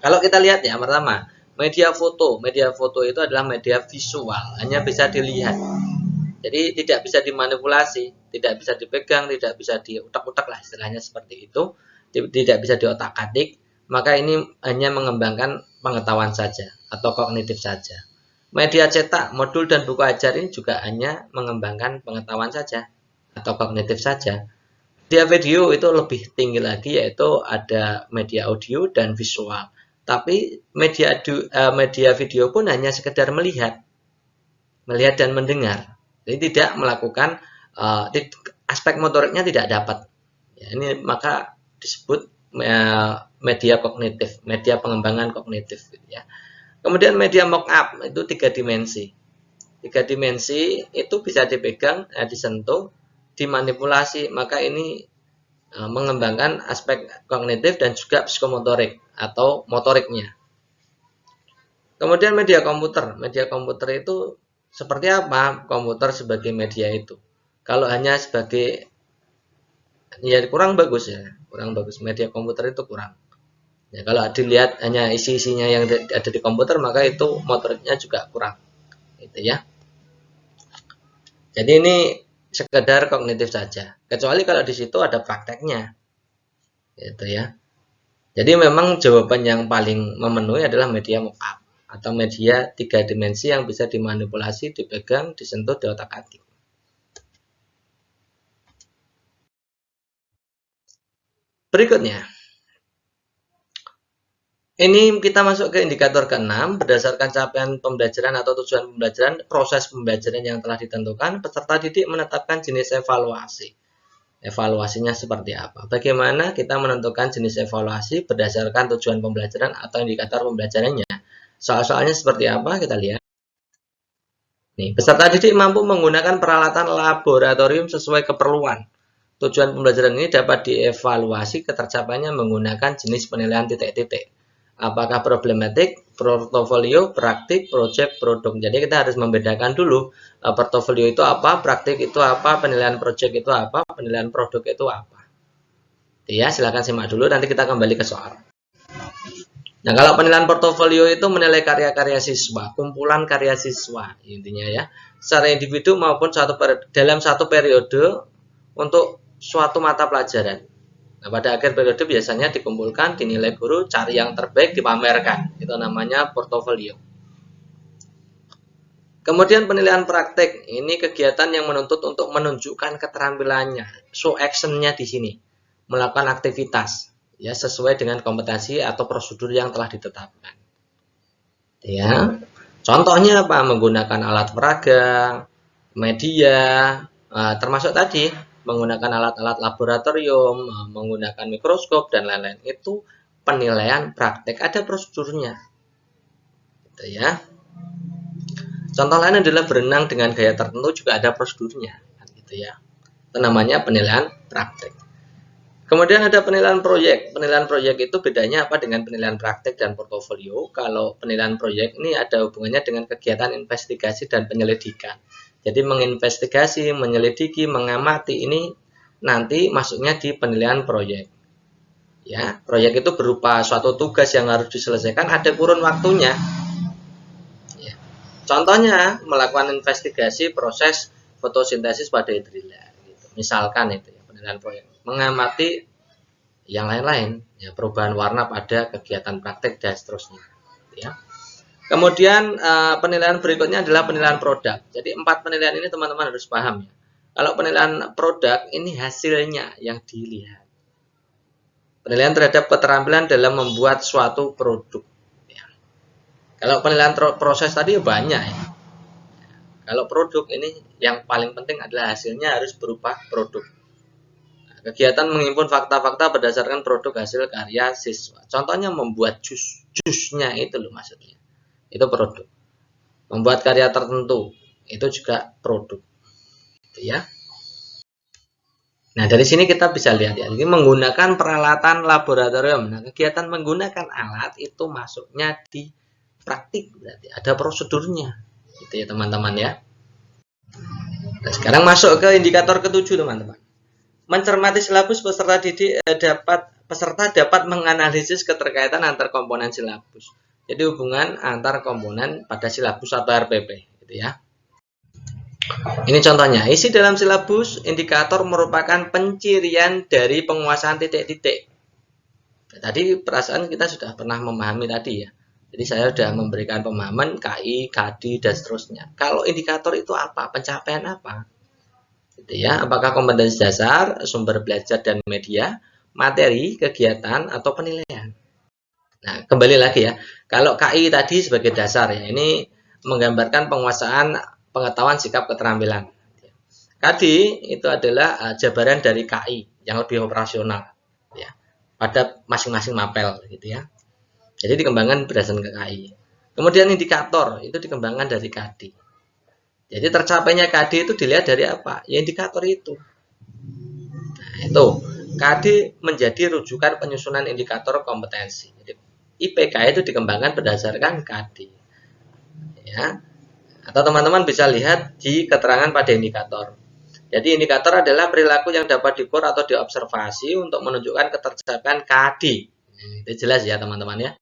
[SPEAKER 1] Kalau kita lihat ya, pertama, media foto. Media foto itu adalah media visual, hanya bisa dilihat. Jadi tidak bisa dimanipulasi, tidak bisa dipegang, tidak bisa diutak-utak lah istilahnya seperti itu, tidak bisa diotak-atik, maka ini hanya mengembangkan pengetahuan saja atau kognitif saja. Media cetak, modul dan buku ajar ini juga hanya mengembangkan pengetahuan saja atau kognitif saja. Media video itu lebih tinggi lagi, yaitu ada media audio dan visual. Tapi media video pun hanya sekedar melihat dan mendengar. Jadi tidak melakukan aspek motoriknya tidak dapat. Ya, ini maka disebut media kognitif, media pengembangan kognitif. Gitu ya. Kemudian media mock-up itu 3 dimensi. 3 dimensi itu bisa dipegang, disentuh, dimanipulasi. Maka ini mengembangkan aspek kognitif dan juga psikomotorik atau motoriknya. Kemudian media komputer. Media komputer itu seperti apa komputer sebagai media itu? Kalau hanya sebagai, ya kurang bagus ya, kurang bagus. Media komputer itu kurang. Ya, kalau dilihat hanya isi-isinya yang ada di komputer, maka itu motoriknya juga kurang. Gitu ya. Jadi ini sekedar kognitif saja. Kecuali kalau di situ ada prakteknya. Gitu ya. Jadi memang jawaban yang paling memenuhi adalah media mock-up atau media 3 dimensi yang bisa dimanipulasi, dipegang, disentuh, diotak-atik. Berikutnya, ini kita masuk ke indikator ke-6. Berdasarkan capaian pembelajaran atau tujuan pembelajaran, proses pembelajaran yang telah ditentukan, peserta didik menetapkan jenis evaluasi. Evaluasinya seperti apa? Bagaimana kita menentukan jenis evaluasi berdasarkan tujuan pembelajaran atau indikator pembelajarannya? Soal-soalnya seperti apa? Kita lihat. Nih, peserta didik mampu menggunakan peralatan laboratorium sesuai keperluan. Tujuan pembelajaran ini dapat dievaluasi ketercapaiannya menggunakan jenis penilaian titik-titik. Apakah problematik, portofolio, praktik, project, produk. Jadi kita harus membedakan dulu portofolio itu apa, praktik itu apa, penilaian project itu apa, penilaian produk itu apa. Ya, silakan simak dulu, nanti kita kembali ke soal. Nah, kalau penilaian portofolio itu menilai karya-karya siswa, kumpulan karya siswa, intinya ya, secara individu maupun dalam satu periode untuk suatu mata pelajaran. Nah, pada akhir periode biasanya dikumpulkan, dinilai guru, cari yang terbaik, dipamerkan. Itu namanya portofolio. Kemudian penilaian praktek, ini kegiatan yang menuntut untuk menunjukkan keterampilannya, show action-nya di sini, melakukan aktivitas. Ya, sesuai dengan kompetensi atau prosedur yang telah ditetapkan. Ya, contohnya apa? Menggunakan alat peraga, media, termasuk tadi menggunakan alat-alat laboratorium, menggunakan mikroskop dan lain-lain. Itu penilaian praktek, ada prosedurnya. Gitu ya. Contoh lain adalah berenang dengan gaya tertentu juga ada prosedurnya, gitu ya. Itu namanya penilaian praktek. Kemudian ada penilaian proyek. Penilaian proyek itu bedanya apa dengan penilaian praktek dan portofolio? Kalau penilaian proyek ini ada hubungannya dengan kegiatan investigasi dan penyelidikan. Jadi menginvestigasi, menyelidiki, mengamati ini nanti masuknya di penilaian proyek. Ya, proyek itu berupa suatu tugas yang harus diselesaikan, ada kurun waktunya. Ya. Contohnya melakukan investigasi proses fotosintesis pada hidrilla. Gitu. Misalkan itu ya, penilaian proyek. Mengamati yang lain-lain, ya, perubahan warna pada kegiatan praktek dan seterusnya. Ya. Kemudian penilaian berikutnya adalah penilaian produk. Jadi 4 penilaian ini teman-teman harus paham ya. Kalau penilaian produk ini hasilnya yang dilihat. Penilaian terhadap keterampilan dalam membuat suatu produk. Ya. Kalau penilaian proses tadi banyak ya. Kalau produk ini yang paling penting adalah hasilnya harus berupa produk. Kegiatan menghimpun fakta-fakta berdasarkan produk hasil karya siswa. Contohnya membuat jusnya itu loh maksudnya. Itu produk. Membuat karya tertentu itu juga produk. Gitu ya. Nah, dari sini kita bisa lihat ya. Ini menggunakan peralatan laboratorium. Nah, kegiatan menggunakan alat itu masuknya di praktik berarti ada prosedurnya. Gitu ya teman-teman ya. Nah, sekarang masuk ke indikator ketujuh teman-teman. Mencermati silabus peserta dapat menganalisis keterkaitan antar komponen silabus. Jadi hubungan antar komponen pada silabus atau RPP gitu ya. Ini contohnya, isi dalam silabus indikator merupakan pencirian dari penguasaan titik-titik. Tadi perasaan kita sudah pernah memahami tadi ya. Jadi saya sudah memberikan pemahaman KI, KD, dan seterusnya. Kalau indikator itu apa? Pencapaian apa? Gitu ya. Apakah kompetensi dasar, sumber belajar dan media, materi, kegiatan, atau penilaian? Nah, kembali lagi ya. Kalau KI tadi sebagai dasar ya, ini menggambarkan penguasaan pengetahuan sikap keterampilan. KD itu adalah jabaran dari KI yang lebih operasional ya, pada masing-masing mapel gitu ya. Jadi dikembangkan berdasarkan KI. Kemudian indikator itu dikembangkan dari KD. Jadi tercapainya KD itu dilihat dari apa? Ya indikator itu. Nah, itu KD menjadi rujukan penyusunan indikator kompetensi. Jadi IPK itu dikembangkan berdasarkan KD. Ya. Atau teman-teman bisa lihat di keterangan pada indikator. Jadi indikator adalah perilaku yang dapat diukur atau diobservasi untuk menunjukkan ketercapaian KD. Itu jelas ya teman-teman ya.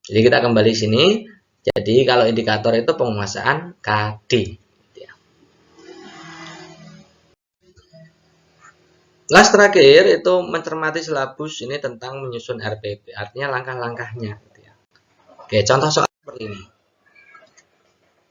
[SPEAKER 1] Jadi kita kembali sini. Jadi kalau indikator itu penguasaan KD. Last terakhir itu mencermati silabus, ini tentang menyusun RPP, artinya langkah-langkahnya. Oke, contoh soal seperti ini.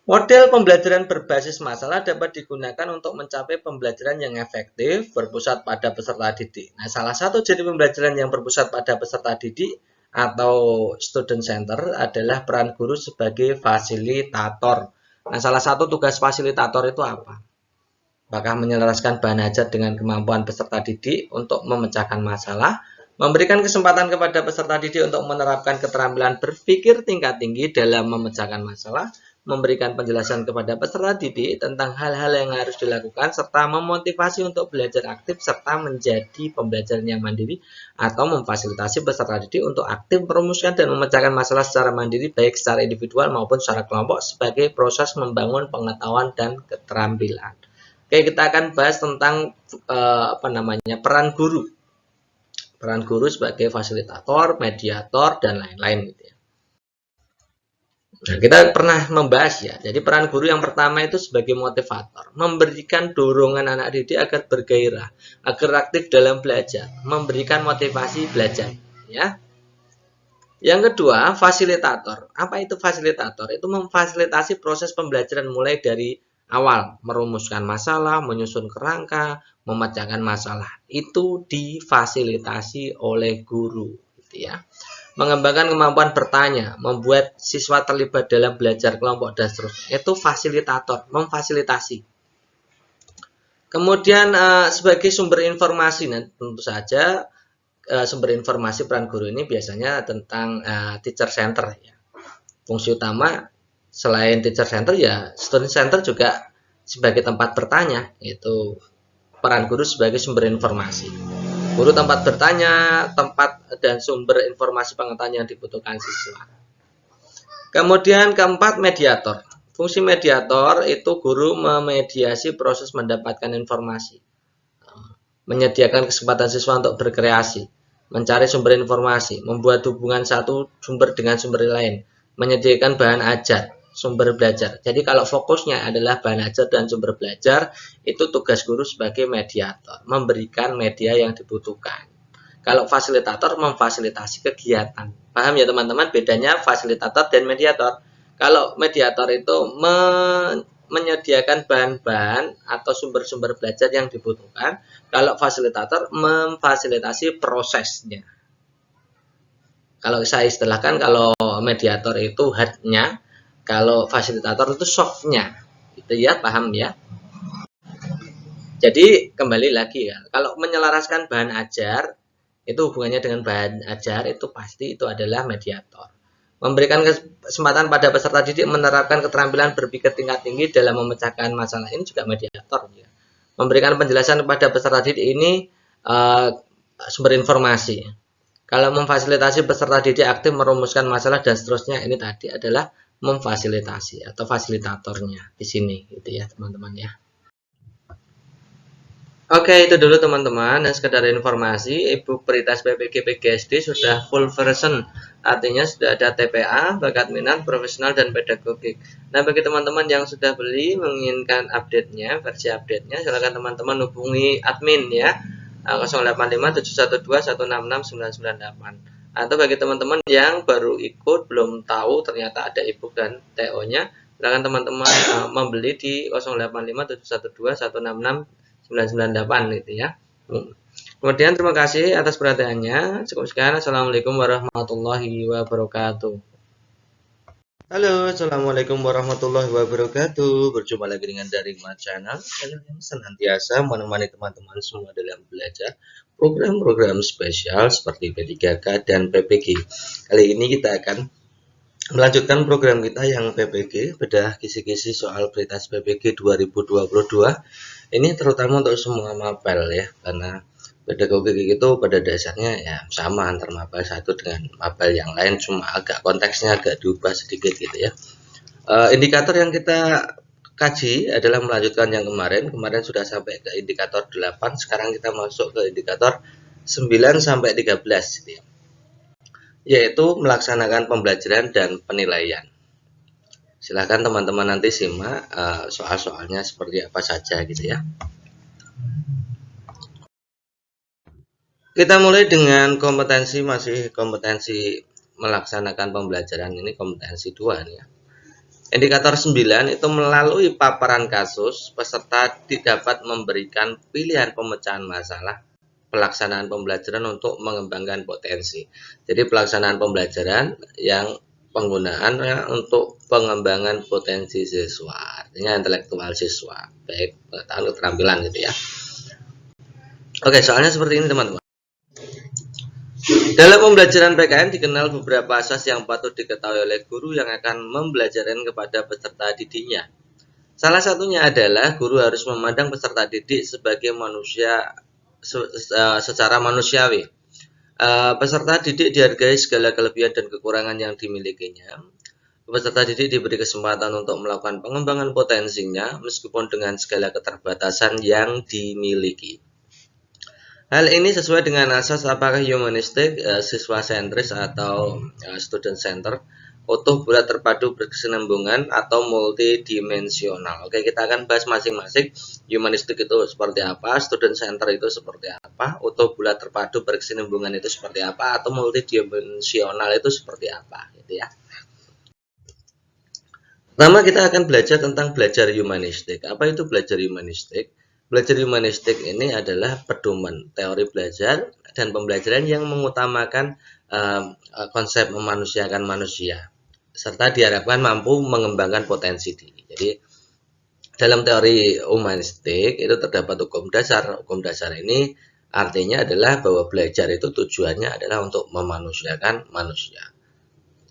[SPEAKER 1] Model pembelajaran berbasis masalah dapat digunakan untuk mencapai pembelajaran yang efektif, berpusat pada peserta didik. Nah, salah satu jenis pembelajaran yang berpusat pada peserta didik atau student center adalah peran guru sebagai fasilitator. Nah, salah satu tugas fasilitator itu apa? Apakah menyelaraskan bahan ajar dengan kemampuan peserta didik untuk memecahkan masalah, memberikan kesempatan kepada peserta didik untuk menerapkan keterampilan berpikir tingkat tinggi dalam memecahkan masalah, memberikan penjelasan kepada peserta didik tentang hal-hal yang harus dilakukan, serta memotivasi untuk belajar aktif serta menjadi pembelajaran yang mandiri, atau memfasilitasi peserta didik untuk aktif merumuskan dan memecahkan masalah secara mandiri baik secara individual maupun secara kelompok sebagai proses membangun pengetahuan dan keterampilan. Oke, kita akan bahas tentang peran guru. Peran guru sebagai fasilitator, mediator, dan lain-lain gitu ya. Nah, kita pernah membahas ya. Jadi peran guru yang pertama itu sebagai motivator, memberikan dorongan anak didik agar bergairah, agar aktif dalam belajar, memberikan motivasi belajar, ya. Yang kedua, fasilitator. Apa itu fasilitator? Itu memfasilitasi proses pembelajaran mulai dari awal, merumuskan masalah, menyusun kerangka, memecahkan masalah. Itu difasilitasi oleh guru, gitu ya. Mengembangkan kemampuan bertanya, membuat siswa terlibat dalam belajar kelompok dan seterusnya. Itu fasilitator, memfasilitasi. Kemudian sebagai sumber informasi, nah, tentu saja sumber informasi peran guru ini biasanya tentang teacher center ya. Fungsi utama selain teacher center ya student center juga sebagai tempat bertanya, yaitu peran guru sebagai sumber informasi. Guru tempat bertanya, tempat dan sumber informasi pengetahuan yang dibutuhkan siswa. Kemudian keempat, mediator. Fungsi mediator itu guru memediasi proses mendapatkan informasi, menyediakan kesempatan siswa untuk berkreasi, mencari sumber informasi, membuat hubungan satu sumber dengan sumber lain, menyediakan bahan ajar, sumber belajar. Jadi kalau fokusnya adalah bahan ajar dan sumber belajar, itu tugas guru sebagai mediator, memberikan media yang dibutuhkan. Kalau fasilitator memfasilitasi kegiatan. Paham ya teman-teman bedanya fasilitator dan mediator? Kalau mediator itu menyediakan bahan-bahan atau sumber-sumber belajar yang dibutuhkan. Kalau fasilitator memfasilitasi prosesnya. Kalau saya istilahkan, kalau mediator itu hard-nya, kalau fasilitator itu soft-nya. Itu ya, paham ya? Jadi kembali lagi ya, kalau menyelaraskan bahan ajar, itu hubungannya dengan bahan ajar, itu pasti itu adalah mediator. Memberikan kesempatan pada peserta didik menerapkan keterampilan berpikir tingkat tinggi dalam memecahkan masalah, ini juga mediator ya. Memberikan penjelasan kepada peserta didik ini sumber informasi. Kalau memfasilitasi peserta didik aktif merumuskan masalah dan seterusnya, ini tadi adalah memfasilitasi atau fasilitatornya di sini gitu ya teman-teman ya. Oke, itu dulu teman-teman. Dan sekedar informasi, e-book Prioritas PPG PGSD sudah full version. Artinya sudah ada TPA, bakat minat, profesional, dan pedagogik. Nah, bagi teman-teman yang sudah beli, menginginkan update-nya, versi update-nya, silakan teman-teman hubungi admin ya. 085712166998. Atau bagi teman-teman yang baru ikut, belum tahu ternyata ada e-book dan TO-nya, silakan teman-teman membeli di 085712166998 gitu ya. Kemudian terima kasih atas perhatiannya. Cukup sekian. Assalamualaikum warahmatullahi wabarakatuh. Halo, assalamualaikum warahmatullahi wabarakatuh. Berjumpa lagi dengan Daring Mat Channel, channel yang senantiasa menemani teman-teman semua dalam belajar program-program spesial seperti P3K dan PPG. Kali ini kita akan melanjutkan program kita yang PPG, bedah kisi-kisi soal Prioritas PPG 2022. Ini terutama untuk semua mapel ya, karena pedagogik itu pada dasarnya ya sama antar mapel satu dengan mapel yang lain, cuma agak konteksnya agak diubah sedikit gitu ya. Indikator yang kita kaji adalah melanjutkan yang kemarin. Kemarin sudah sampai ke indikator 8, sekarang kita masuk ke indikator 9 sampai 13 gitu ya. Yaitu melaksanakan pembelajaran dan penilaian. Silahkan teman-teman nanti simak soal-soalnya seperti apa saja gitu ya. Kita mulai dengan kompetensi, masih kompetensi melaksanakan pembelajaran, ini kompetensi 2 nih ya. Indikator 9 itu melalui paparan kasus, peserta dapat memberikan pilihan pemecahan masalah pelaksanaan pembelajaran untuk mengembangkan potensi. Jadi pelaksanaan pembelajaran yang penggunaannya untuk pengembangan potensi siswa, artinya intelektual siswa, baik pengetahuan keterampilan gitu ya. Oke, soalnya seperti ini teman-teman. Dalam pembelajaran PKN dikenal beberapa asas yang patut diketahui oleh guru yang akan membelajarkan kepada peserta didiknya. Salah satunya adalah guru harus memandang peserta didik sebagai manusia secara manusiawi. Peserta didik dihargai segala kelebihan dan kekurangan yang dimilikinya. Peserta didik diberi kesempatan untuk melakukan pengembangan potensinya meskipun dengan segala keterbatasan yang dimiliki. Hal ini sesuai dengan asas apakah humanistik, siswa sentris atau student center, utuh bulat terpadu berkesinambungan atau multidimensional. Oke, kita akan bahas masing-masing. Humanistik itu seperti apa, student center itu seperti apa, utuh bulat terpadu berkesinambungan itu seperti apa, atau multidimensional itu seperti apa gitu ya. Pertama kita akan belajar tentang belajar humanistik. Apa itu belajar humanistik? Belajar humanistik ini adalah pedoman teori belajar dan pembelajaran yang mengutamakan konsep memanusiakan manusia, serta diharapkan mampu mengembangkan potensi diri. Jadi dalam teori humanistik itu terdapat hukum dasar. Hukum dasar ini artinya adalah bahwa belajar itu tujuannya adalah untuk memanusiakan manusia.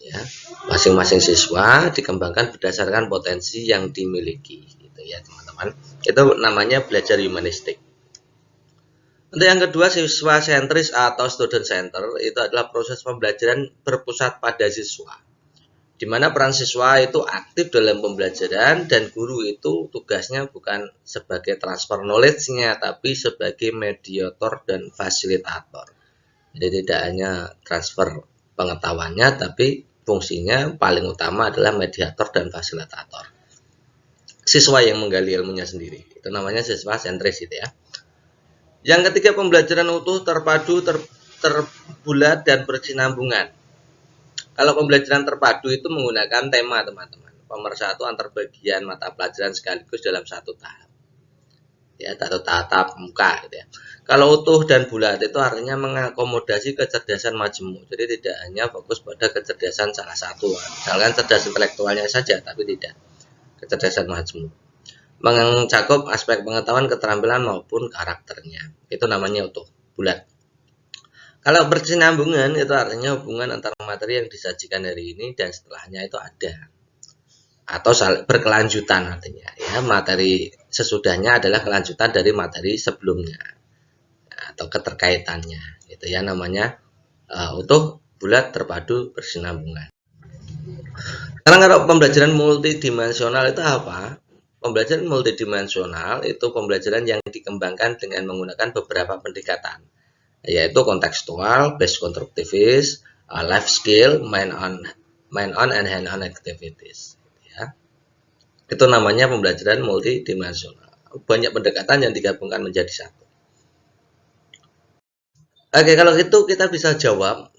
[SPEAKER 1] Ya, masing-masing siswa dikembangkan berdasarkan potensi yang dimiliki, gitu ya teman-teman. Itu namanya belajar humanistik. Untuk yang kedua, siswa sentris atau student center itu adalah proses pembelajaran berpusat pada siswa, di mana peran siswa itu aktif dalam pembelajaran dan guru itu tugasnya bukan sebagai transfer knowledge-nya, tapi sebagai mediator dan fasilitator. Jadi tidak hanya transfer pengetahuannya, tapi fungsinya paling utama adalah mediator dan fasilitator. Siswa yang menggali ilmunya sendiri, itu namanya siswa sentris gitu ya. Yang ketiga, pembelajaran utuh, terpadu, terbulat dan berkesinambungan. Kalau pembelajaran terpadu itu menggunakan tema teman-teman, pemersatu antar bagian mata pelajaran sekaligus dalam satu tahap. Ya, satu tahap muka gitu ya. Kalau utuh dan bulat itu artinya mengakomodasi kecerdasan majemuk. Jadi tidak hanya fokus pada kecerdasan salah satu. Misalkan cerdas intelektualnya saja, tapi tidak. Kecerdasan majemuk. Mencakup aspek pengetahuan, keterampilan maupun karakternya. Itu namanya utuh, bulat. Kalau berkesinambungan itu artinya hubungan antara materi yang disajikan hari ini dan setelahnya itu ada. Atau berkelanjutan artinya. Ya, materi sesudahnya adalah kelanjutan dari materi sebelumnya. Atau keterkaitannya, itu ya namanya utuh, bulat, terpadu, berkesinambungan. Karena kalau pembelajaran multidimensional itu apa? Pembelajaran multidimensional itu pembelajaran yang dikembangkan dengan menggunakan beberapa pendekatan, yaitu kontekstual, based constructivist, life skill, mind on and hand-on activities. Ya. Itu namanya pembelajaran multidimensional. Banyak pendekatan yang digabungkan menjadi satu. Oke, kalau itu kita bisa jawab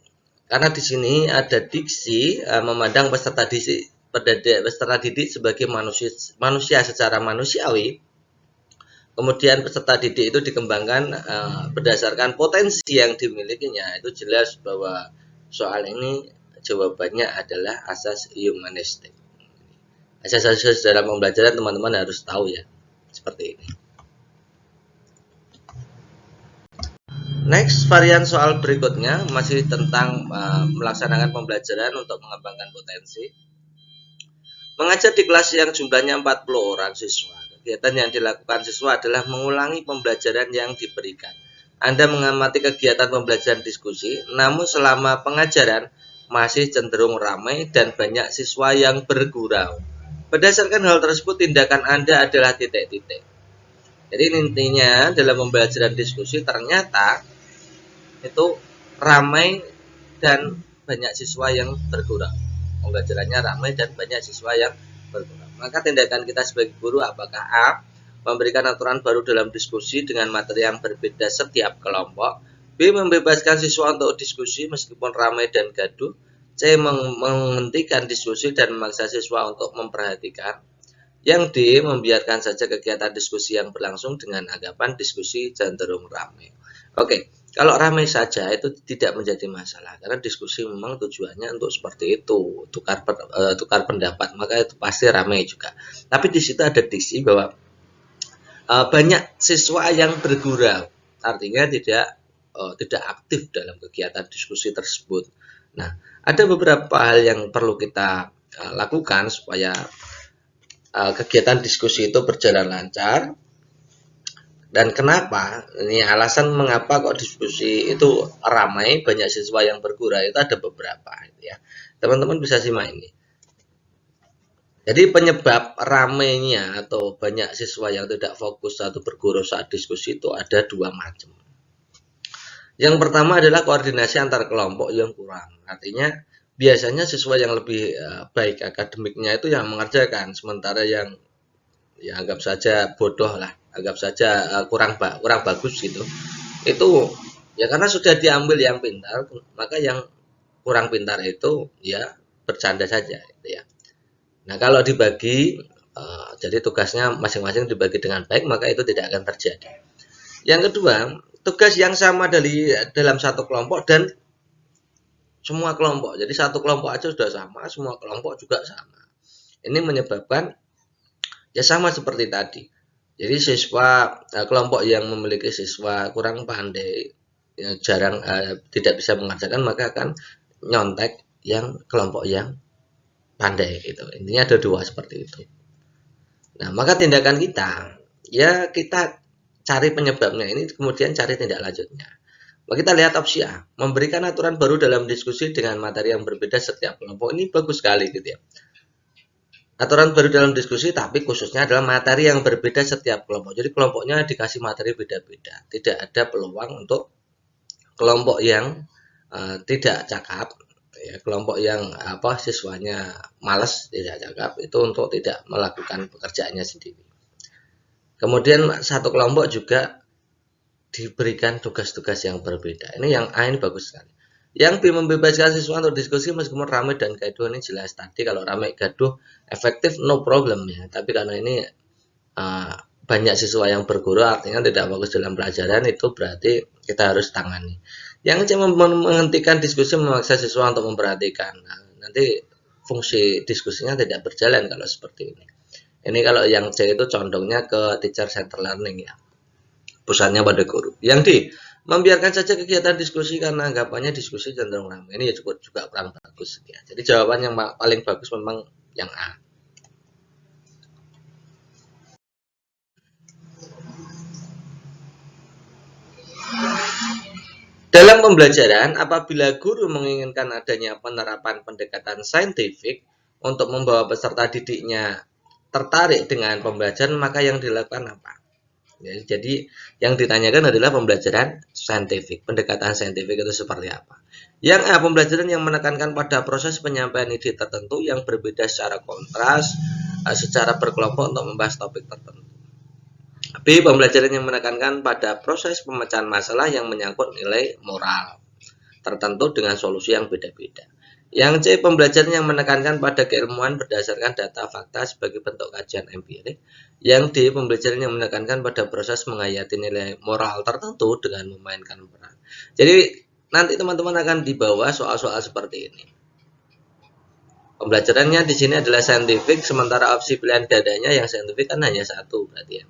[SPEAKER 1] karena di sini ada diksi memandang peserta didik sebagai manusia secara manusiawi. Kemudian peserta didik itu dikembangkan berdasarkan potensi yang dimilikinya. Itu jelas bahwa soal ini jawabannya adalah asas humanistik. Asas-asas dalam pembelajaran teman-teman harus tahu ya, seperti ini. Next, varian soal berikutnya masih tentang melaksanakan pembelajaran untuk mengembangkan potensi. Mengajar di kelas yang jumlahnya 40 orang siswa. Kegiatan yang dilakukan siswa adalah mengulangi pembelajaran yang diberikan. Anda mengamati kegiatan pembelajaran diskusi, namun selama pengajaran masih cenderung ramai dan banyak siswa yang bergurau. Berdasarkan hal tersebut, tindakan Anda adalah titik-titik. Jadi intinya dalam pembelajaran diskusi ternyata itu ramai dan banyak siswa yang bergurau. Pembelajarannya ramai dan banyak siswa yang bergurau. Maka tindakan kita sebagai guru apakah A. Memberikan aturan baru dalam diskusi dengan materi yang berbeda setiap kelompok. B. Membebaskan siswa untuk diskusi meskipun ramai dan gaduh. C. Menghentikan diskusi dan memaksa siswa untuk memperhatikan. Yang D. Membiarkan saja kegiatan diskusi yang berlangsung dengan anggapan diskusi cenderung ramai. Oke, kalau ramai saja itu tidak menjadi masalah karena diskusi memang tujuannya untuk seperti itu, tukar pendapat, maka itu pasti ramai juga. Tapi di situ ada diksi bahwa banyak siswa yang bergurau, artinya tidak aktif dalam kegiatan diskusi tersebut. Nah, ada beberapa hal yang perlu kita lakukan supaya kegiatan diskusi itu berjalan lancar. Dan kenapa? Ini alasan mengapa kok diskusi itu ramai, banyak siswa yang bergurau itu ada beberapa ya. Teman-teman bisa simak ini. Jadi penyebab ramainya atau banyak siswa yang tidak fokus atau bergurau saat diskusi itu ada dua macam. Yang pertama adalah koordinasi antar kelompok yang kurang. Artinya biasanya siswa yang lebih baik akademiknya itu yang mengerjakan, sementara yang ya anggap saja bodoh lah, anggap saja kurang bagus gitu. Itu ya karena sudah diambil yang pintar, maka yang kurang pintar itu ya bercanda saja gitu ya. Nah, kalau dibagi jadi tugasnya masing-masing dibagi dengan baik, maka itu tidak akan terjadi. Yang kedua, tugas yang sama dalam satu kelompok dan semua kelompok. Jadi satu kelompok aja sudah sama, semua kelompok juga sama. Ini menyebabkan ya sama seperti tadi. Jadi siswa kelompok yang memiliki siswa kurang pandai, ya, jarang tidak bisa mengerjakan, maka akan nyontek yang kelompok yang pandai gitu. Intinya ada dua seperti itu. Nah, maka tindakan kita ya kita cari penyebabnya ini, kemudian cari tindak lanjutnya. Maka kita lihat opsi A, memberikan aturan baru dalam diskusi dengan materi yang berbeda setiap kelompok. Ini bagus sekali gitu ya. Aturan baru dalam diskusi tapi khususnya adalah materi yang berbeda setiap kelompok. Jadi kelompoknya dikasih materi beda-beda. Tidak ada peluang untuk kelompok yang tidak cakap, ya, kelompok yang siswanya malas, tidak cakap, itu untuk tidak melakukan pekerjaannya sendiri. Kemudian satu kelompok juga diberikan tugas-tugas yang berbeda. Ini yang A ini bagus sekali. Yang B, membebaskan siswa untuk diskusi meskipun ramai dan gaduh. Ini jelas tadi kalau ramai gaduh efektif no problem ya. Tapi karena ini banyak siswa yang bergurau artinya tidak fokus dalam pelajaran, itu berarti kita harus tangani. Yang C, menghentikan diskusi memaksa siswa untuk memperhatikan. Nah, nanti fungsi diskusinya tidak berjalan kalau seperti ini. Ini kalau yang C itu condongnya ke teacher center learning ya. Pusatnya pada guru. Yang D, membiarkan saja kegiatan diskusi karena anggapannya diskusi cenderung ramai. Ini ya juga kurang bagus ya. Jadi jawaban yang paling bagus memang yang A. Dalam pembelajaran, apabila guru menginginkan adanya penerapan pendekatan saintifik, untuk membawa peserta didiknya tertarik dengan pembelajaran, maka yang dilakukan apa? Ya, jadi yang ditanyakan adalah pembelajaran saintifik. Pendekatan saintifik itu seperti apa? Yang A, pembelajaran yang menekankan pada proses penyampaian ide tertentu yang berbeda secara kontras, secara berkelompok untuk membahas topik tertentu. B, pembelajaran yang menekankan pada proses pemecahan masalah yang menyangkut nilai moral tertentu dengan solusi yang beda-beda. Yang C, pembelajaran yang menekankan pada keilmuan berdasarkan data fakta sebagai bentuk kajian empirik. Yang D, pembelajaran yang menekankan pada proses menghayati nilai moral tertentu dengan memainkan peran. Jadi nanti teman-teman akan dibawa soal-soal seperti ini. Pembelajarannya di sini adalah saintifik, sementara opsi pilihan dadanya yang saintifik kan hanya satu berarti ya.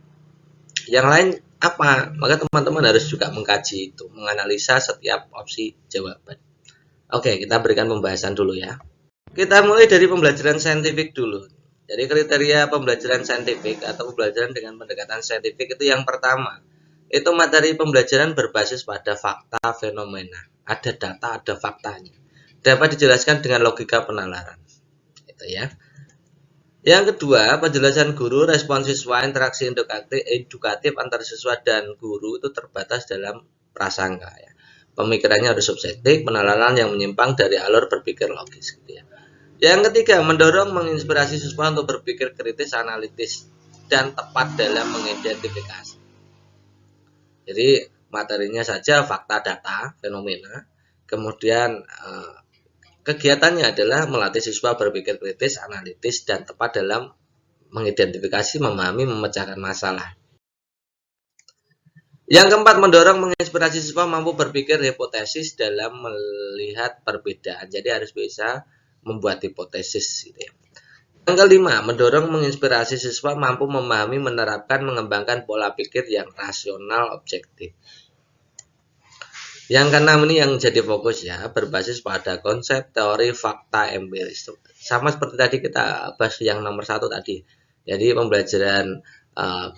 [SPEAKER 1] Yang lain apa? Maka teman-teman harus juga mengkaji itu, menganalisa setiap opsi jawaban. Oke, kita berikan pembahasan dulu ya. Kita mulai dari pembelajaran saintifik dulu. Jadi kriteria pembelajaran saintifik atau pembelajaran dengan pendekatan saintifik itu yang pertama, itu materi pembelajaran berbasis pada fakta fenomena. Ada data, ada faktanya. Dapat dijelaskan dengan logika penalaran. Itu ya. Yang kedua, penjelasan guru, respon siswa, interaksi edukatif antar siswa dan guru itu terbatas dalam prasangka ya. Pemikirannya harus subjektif, penalaran yang menyimpang dari alur berpikir logis gitu ya. Yang ketiga, mendorong menginspirasi siswa untuk berpikir kritis, analitis, dan tepat dalam mengidentifikasi. Jadi materinya saja fakta, data, fenomena. Kemudian kegiatannya adalah melatih siswa berpikir kritis, analitis, dan tepat dalam mengidentifikasi, memahami, memecahkan masalah. Yang keempat, mendorong menginspirasi siswa mampu berpikir hipotesis dalam melihat perbedaan. Jadi harus bisa membuat hipotesis gitu ya. Yang kelima, mendorong menginspirasi siswa mampu memahami, menerapkan, mengembangkan pola pikir yang rasional, objektif. Yang keenam ini yang jadi fokus ya, berbasis pada konsep, teori, fakta, empiris. Sama seperti tadi kita bahas yang nomor 1 tadi. Jadi pembelajaran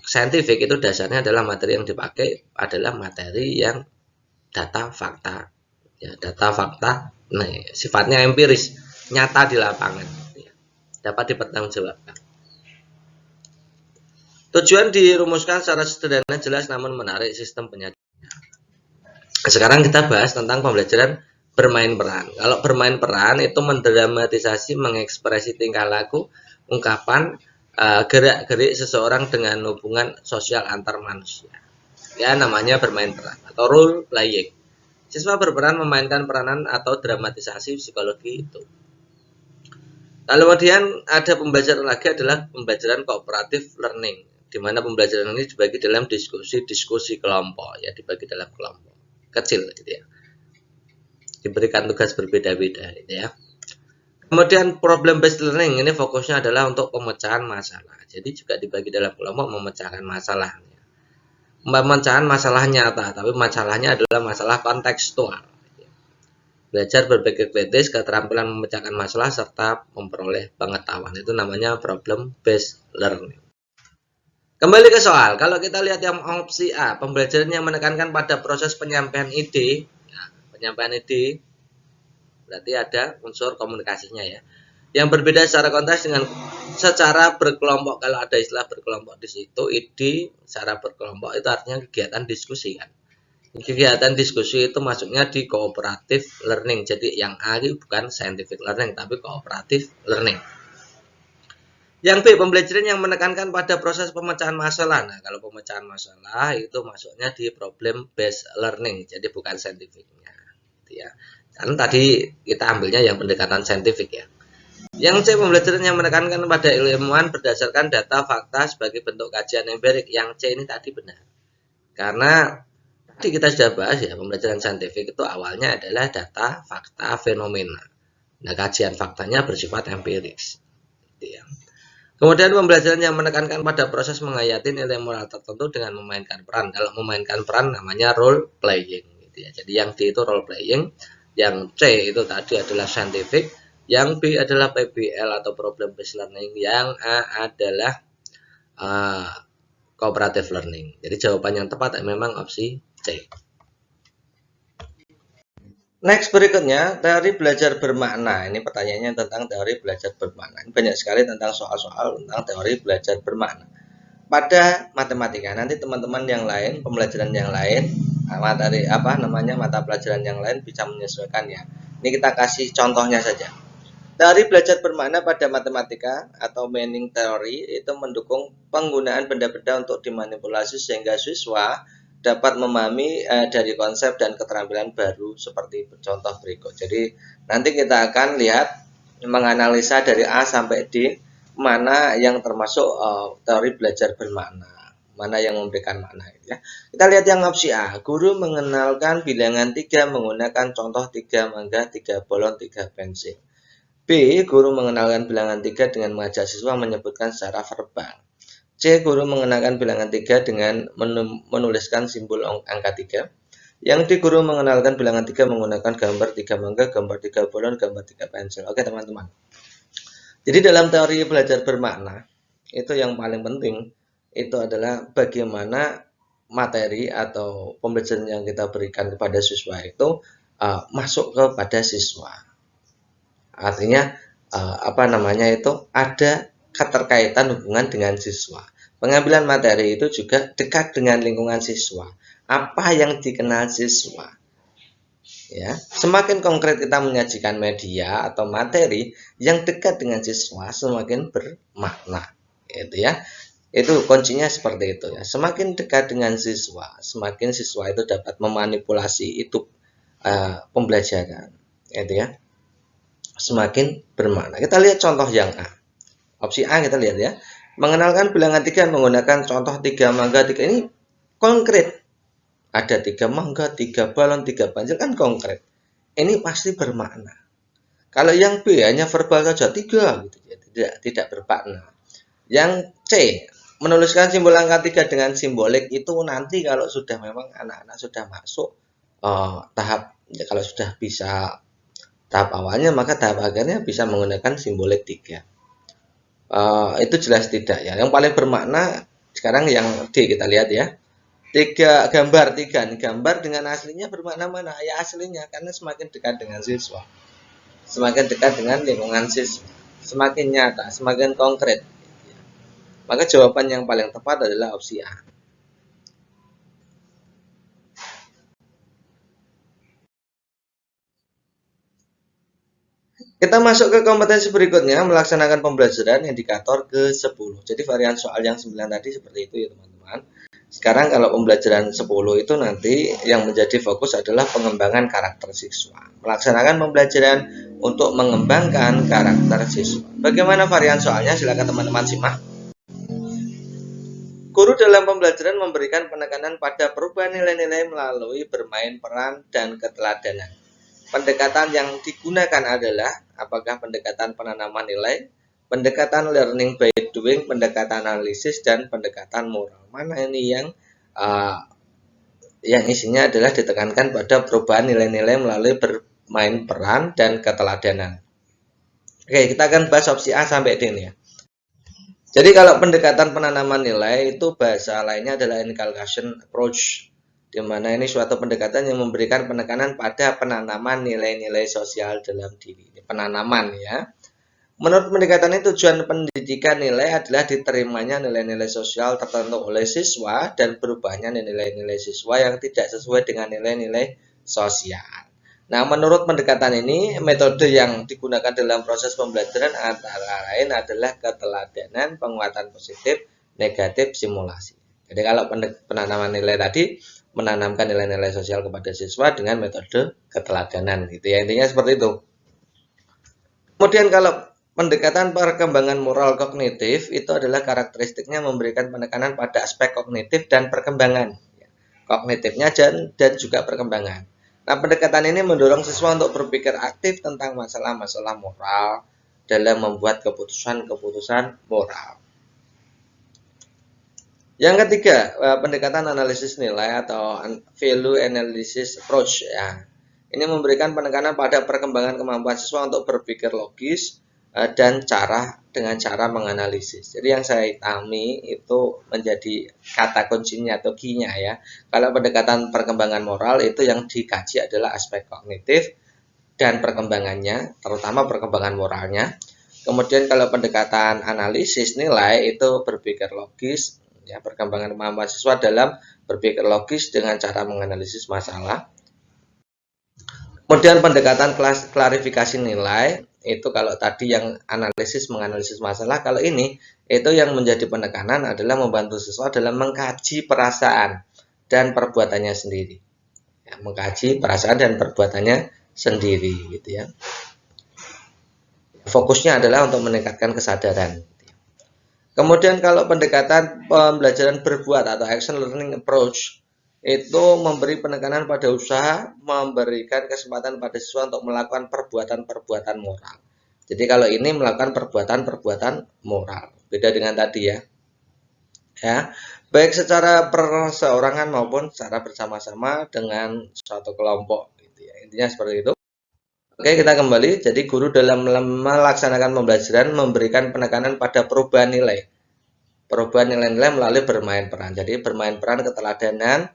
[SPEAKER 1] saintifik itu dasarnya adalah materi yang dipakai adalah materi yang data fakta. Ya, data fakta, nah, sifatnya empiris, nyata di lapangan. Ya, dapat dipertanggungjawabkan. Tujuan dirumuskan secara sederhana, jelas namun menarik sistem penyajian. Sekarang kita bahas tentang pembelajaran bermain peran. Kalau bermain peran itu mendramatisasi, mengekspresi tingkah laku, ungkapan, gerak-gerik seseorang dengan hubungan sosial antar manusia. Ya, namanya bermain peran atau role playing. Siswa berperan memainkan peranan atau dramatisasi psikologi itu. Lalu kemudian ada pembelajaran lagi adalah pembelajaran cooperative learning, di mana pembelajaran ini dibagi dalam diskusi kelompok, ya dibagi dalam kelompok kecil gitu ya. Diberikan tugas berbeda-beda gitu ya. Kemudian problem based learning ini fokusnya adalah untuk pemecahan masalah. Jadi juga dibagi dalam kelompok memecahkan masalah. Pemecahan masalah nyata, tapi masalahnya adalah masalah kontekstual. Belajar berpikir kritis, keterampilan memecahkan masalah, serta memperoleh pengetahuan. Itu namanya problem based learning. Kembali ke soal, kalau kita lihat yang opsi A, pembelajaran yang menekankan pada proses penyampaian ide. Nah, penyampaian ide berarti ada unsur komunikasinya ya. Yang berbeda secara konteks dengan secara berkelompok. Kalau ada istilah berkelompok di situ, ide secara berkelompok itu artinya kegiatan diskusi kan. Kegiatan diskusi itu masuknya di cooperative learning. Jadi yang A itu bukan scientific learning tapi cooperative learning. Yang B, pembelajaran yang menekankan pada proses pemecahan masalah. Nah, kalau pemecahan masalah itu masuknya di problem based learning. Jadi bukan scientificnya. Gitu ya. Kan tadi kita ambilnya yang pendekatan saintifik ya. Yang C, pembelajaran yang menekankan pada ilmuwan berdasarkan data fakta sebagai bentuk kajian empirik. Yang C ini tadi benar. Karena tadi kita sudah bahas ya, pembelajaran saintifik itu awalnya adalah data, fakta, fenomena. Nah, kajian faktanya bersifat empiris. Gitu ya. Kemudian pembelajaran yang menekankan pada proses menghayati nilai moral tertentu dengan memainkan peran. Kalau memainkan peran namanya role playing. Gitu ya. Jadi yang D itu role playing. Yang C itu tadi adalah scientific, yang B adalah PBL atau problem based learning, yang A adalah cooperative learning. Jadi jawaban yang tepat memang opsi C. Next berikutnya, teori belajar bermakna. Ini pertanyaannya tentang teori belajar bermakna. Ini banyak sekali tentang soal-soal tentang teori belajar bermakna. Pada matematika, nanti teman-teman yang lain, pembelajaran yang lain, materi apa namanya mata pelajaran yang lain bisa menyesuaikannya. Ini kita kasih contohnya saja. Teori belajar bermakna pada matematika atau meaning theory itu mendukung penggunaan benda-benda untuk dimanipulasi sehingga siswa dapat memahami dari konsep dan keterampilan baru seperti contoh berikut. Jadi nanti kita akan lihat menganalisa dari A sampai D mana yang termasuk teori belajar bermakna, mana yang memberikan makna ya. Kita lihat yang opsi A. Guru mengenalkan bilangan 3 menggunakan contoh 3 mangga, 3 bolon, 3 pensil. B. Guru mengenalkan bilangan 3 dengan mengajak siswa menyebutkan secara verbal. C. Guru mengenalkan bilangan 3 dengan menuliskan simbol angka 3. Yang D. Guru mengenalkan bilangan 3 menggunakan gambar 3 mangga, gambar 3 bolon, gambar 3 pensil. Oke teman-teman. Jadi dalam teori belajar bermakna, itu yang paling penting, itu adalah bagaimana materi atau pembelajaran yang kita berikan kepada siswa itu masuk kepada siswa. Artinya apa namanya itu ada keterkaitan hubungan dengan siswa. Pengambilan materi itu juga dekat dengan lingkungan siswa. Apa yang dikenal siswa? Ya, semakin konkret kita menyajikan media atau materi yang dekat dengan siswa, semakin bermakna. Gitu ya. Itu kuncinya seperti itu ya. Semakin dekat dengan siswa, semakin siswa itu dapat memanipulasi itu pembelajaran. Gitu ya. Semakin bermakna. Kita lihat contoh yang A. Opsi A kita lihat ya. Mengenalkan bilangan 3 menggunakan contoh 3 mangga 3 ini konkret. Ada 3 mangga, 3 balon, 3 pensil kan konkret. Ini pasti bermakna. Kalau yang B hanya verbal saja 3 gitu ya, tidak bermakna. Yang C menuliskan simbol angka 3 dengan simbolik itu nanti kalau sudah memang anak-anak sudah masuk tahap ya, kalau sudah bisa tahap awalnya maka tahap akhirnya bisa menggunakan simbolik 3. Itu jelas tidak ya. Yang paling bermakna sekarang yang D kita lihat ya. 3 gambar 3 gambar dengan aslinya bermakna mana? Ya aslinya karena semakin dekat dengan siswa. Semakin dekat dengan lingkungan siswa. Semakin nyata, semakin konkret. Maka jawaban yang paling tepat adalah opsi A. Kita masuk ke kompetensi berikutnya, melaksanakan pembelajaran indikator ke-10. Jadi varian soal yang 9 tadi seperti itu ya teman-teman. Sekarang kalau pembelajaran 10 itu nanti yang menjadi fokus adalah pengembangan karakter siswa. Melaksanakan pembelajaran untuk mengembangkan karakter siswa. Bagaimana varian soalnya? Silakan teman-teman simak. Guru dalam pembelajaran memberikan penekanan pada perubahan nilai-nilai melalui bermain peran dan keteladanan. Pendekatan yang digunakan adalah apakah pendekatan penanaman nilai, pendekatan learning by doing, pendekatan analisis, dan pendekatan moral. Mana ini yang isinya adalah ditekankan pada perubahan nilai-nilai melalui bermain peran dan keteladanan. Oke, kita akan bahas opsi A sampai D nih ya. Jadi kalau pendekatan penanaman nilai itu bahasa lainnya adalah inculcation approach, di mana ini suatu pendekatan yang memberikan penekanan pada penanaman nilai-nilai sosial dalam diri. Penanaman ya. Menurut pendekatan ini tujuan pendidikan nilai adalah diterimanya nilai-nilai sosial tertentu oleh siswa dan berubahnya nilai-nilai siswa yang tidak sesuai dengan nilai-nilai sosial. Nah, menurut pendekatan ini, metode yang digunakan dalam proses pembelajaran antara lain adalah keteladanan, penguatan positif, negatif, simulasi. Jadi kalau penanaman nilai tadi menanamkan nilai-nilai sosial kepada siswa dengan metode keteladanan gitu ya. Intinya seperti itu. Kemudian kalau pendekatan perkembangan moral kognitif itu adalah karakteristiknya memberikan penekanan pada aspek kognitif dan perkembangan. Kognitifnya dan juga perkembangan. Nah, pendekatan ini mendorong siswa untuk berpikir aktif tentang masalah-masalah moral dalam membuat keputusan-keputusan moral. Yang ketiga, pendekatan analisis nilai atau value analysis approach ya. Ini memberikan penekanan pada perkembangan kemampuan siswa untuk berpikir logis dan dengan cara menganalisis. Jadi yang saya hitami itu menjadi kata kuncinya atau key-nya ya. Kalau pendekatan perkembangan moral itu yang dikaji adalah aspek kognitif dan perkembangannya, terutama perkembangan moralnya. Kemudian kalau pendekatan analisis nilai itu berpikir logis, ya perkembangan kemampuan siswa dalam berpikir logis dengan cara menganalisis masalah. Kemudian pendekatan klarifikasi nilai itu kalau tadi yang analisis menganalisis masalah, kalau ini itu yang menjadi penekanan adalah membantu siswa dalam mengkaji perasaan dan perbuatannya sendiri. Ya, mengkaji perasaan dan perbuatannya sendiri gitu ya. Fokusnya adalah untuk meningkatkan kesadaran. Kemudian kalau pendekatan pembelajaran berbuat atau action learning approach itu memberi penekanan pada usaha, memberikan kesempatan pada siswa untuk melakukan perbuatan-perbuatan moral. Jadi kalau ini melakukan perbuatan-perbuatan moral, beda dengan tadi ya. Ya, baik secara perseorangan maupun secara bersama-sama dengan suatu kelompok gitu ya. Intinya seperti itu. Oke, kita kembali. Jadi guru dalam melaksanakan pembelajaran memberikan penekanan pada perubahan nilai. Perubahan nilai-nilai melalui bermain peran. Jadi bermain peran keteladanan,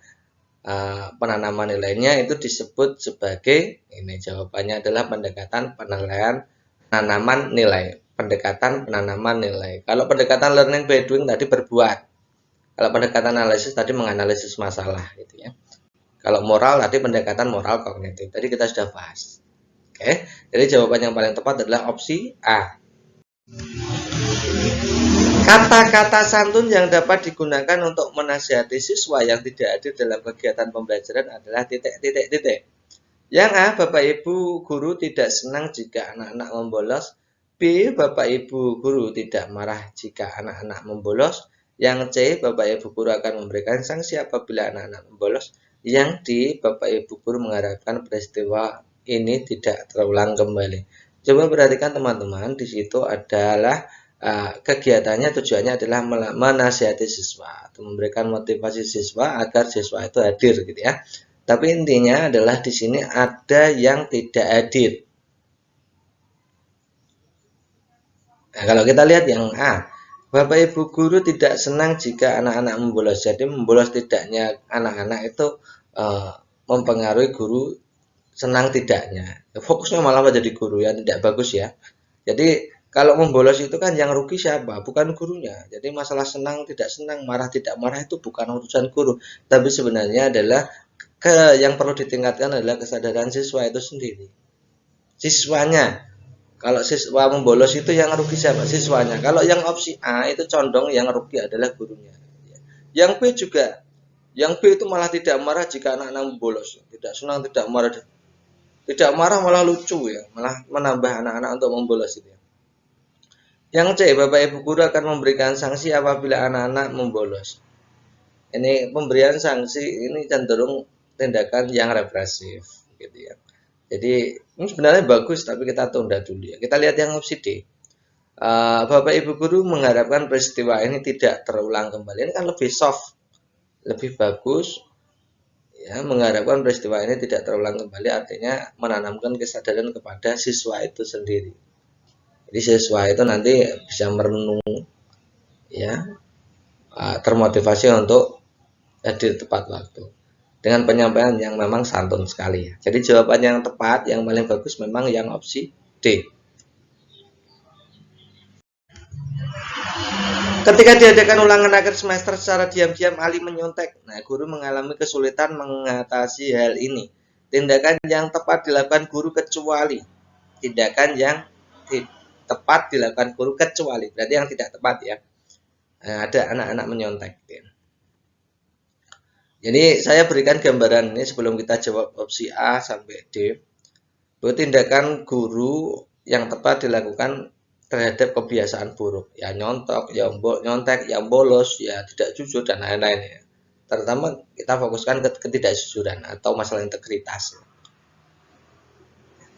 [SPEAKER 1] penanaman nilainya itu disebut sebagai, ini jawabannya adalah pendekatan penilaian penanaman nilai. Pendekatan penanaman nilai. Kalau pendekatan learning by doing tadi berbuat. Kalau pendekatan analisis tadi menganalisis masalah gitu ya. Kalau moral tadi pendekatan moral kognitif. Tadi kita sudah bahas. Oke, jadi jawaban yang paling tepat adalah opsi A. Kata-kata santun yang dapat digunakan untuk menasihati siswa yang tidak hadir dalam kegiatan pembelajaran adalah titik. Yang A, Bapak Ibu guru tidak senang jika anak-anak membolos. B, Bapak Ibu guru tidak marah jika anak-anak membolos. Yang C, Bapak Ibu guru akan memberikan sanksi apabila anak-anak membolos. Yang D, Bapak Ibu guru mengharapkan peristiwa ini tidak terulang kembali. Coba perhatikan teman-teman, di situ adalah kegiatannya tujuannya adalah menasihati siswa atau memberikan motivasi siswa agar siswa itu hadir gitu ya. Tapi intinya adalah di sini ada yang tidak hadir. Nah, kalau kita lihat yang A, Bapak Ibu guru tidak senang jika anak-anak membolos. Jadi membolos tidaknya anak-anak itu mempengaruhi guru senang tidaknya. Fokusnya malah menjadi guru ya, tidak bagus ya. Jadi kalau membolos itu kan yang rugi siapa? Bukan gurunya. Jadi masalah senang, tidak senang, marah, tidak marah itu bukan urusan guru. Tapi sebenarnya adalah yang perlu ditingkatkan adalah kesadaran siswa itu sendiri. Siswanya. Kalau siswa membolos itu yang rugi siapa? Siswanya. Kalau yang opsi A itu condong yang rugi adalah gurunya. Yang B juga. Yang B itu malah tidak marah jika anak-anak membolos. Tidak senang, tidak marah. Tidak marah malah lucu ya. Malah menambah anak-anak untuk membolos itu ya. Yang C, Bapak Ibu guru akan memberikan sanksi apabila anak-anak membolos. Ini pemberian sanksi ini cenderung tindakan yang represif gitu ya. Jadi ini sebenarnya bagus tapi kita tunda dulu ya. Kita lihat yang opsi D. Bapak Ibu guru mengharapkan peristiwa ini tidak terulang kembali. Ini kan lebih soft, lebih bagus ya, mengharapkan peristiwa ini tidak terulang kembali artinya menanamkan kesadaran kepada siswa itu sendiri. Jadi siswa itu nanti bisa merenung ya, termotivasi untuk hadir tepat waktu dengan penyampaian yang memang santun sekali ya. Jadi jawaban yang tepat yang paling bagus memang yang opsi D. Ketika diadakan ulangan akhir semester secara diam-diam Ali menyontek. Nah, guru mengalami kesulitan mengatasi hal ini. Tindakan yang tepat dilakukan guru kecuali. Tindakan yang tepat dilakukan guru kecuali. Berarti yang tidak tepat ya. Nah, ada anak-anak menyontek. Jadi saya berikan gambaran ini sebelum kita jawab opsi A sampai D. Bahwa tindakan guru yang tepat dilakukan terhadap kebiasaan buruk, ya nyontek, ya bolos, ya tidak jujur dan lain-lain ya. Terutama kita fokuskan ke ketidakjujuran atau masalah integritas.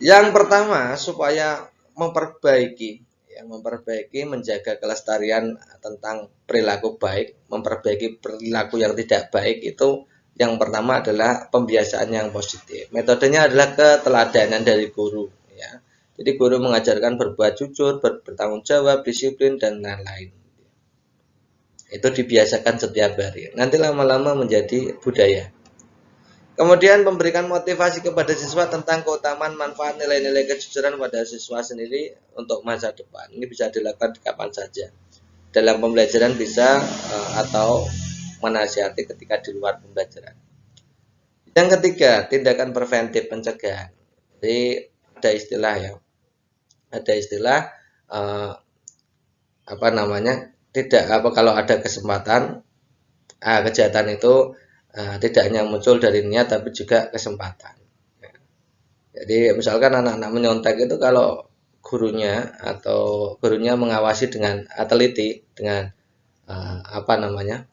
[SPEAKER 1] Yang pertama supaya memperbaiki menjaga kelestarian tentang perilaku baik, memperbaiki perilaku yang tidak baik itu yang pertama adalah pembiasaan yang positif. Metodenya adalah keteladanan dari guru ya. Jadi guru mengajarkan berbuat jujur, bertanggung jawab, disiplin, dan lain-lain. Itu dibiasakan setiap hari. Nanti lama-lama menjadi budaya. Kemudian memberikan motivasi kepada siswa tentang keutamaan manfaat nilai-nilai kejujuran pada siswa sendiri untuk masa depan. Ini bisa dilakukan kapan saja. Dalam pembelajaran bisa atau menasihati ketika di luar pembelajaran. Yang ketiga, tindakan preventif pencegahan. Jadi ada istilah ya, ada istilah apa namanya, tidak apa kalau ada kesempatan kejahatan itu tidak hanya muncul dari niat tapi juga kesempatan. Jadi misalkan anak-anak menyontek itu kalau gurunya mengawasi dengan teliti, dengan apa namanya,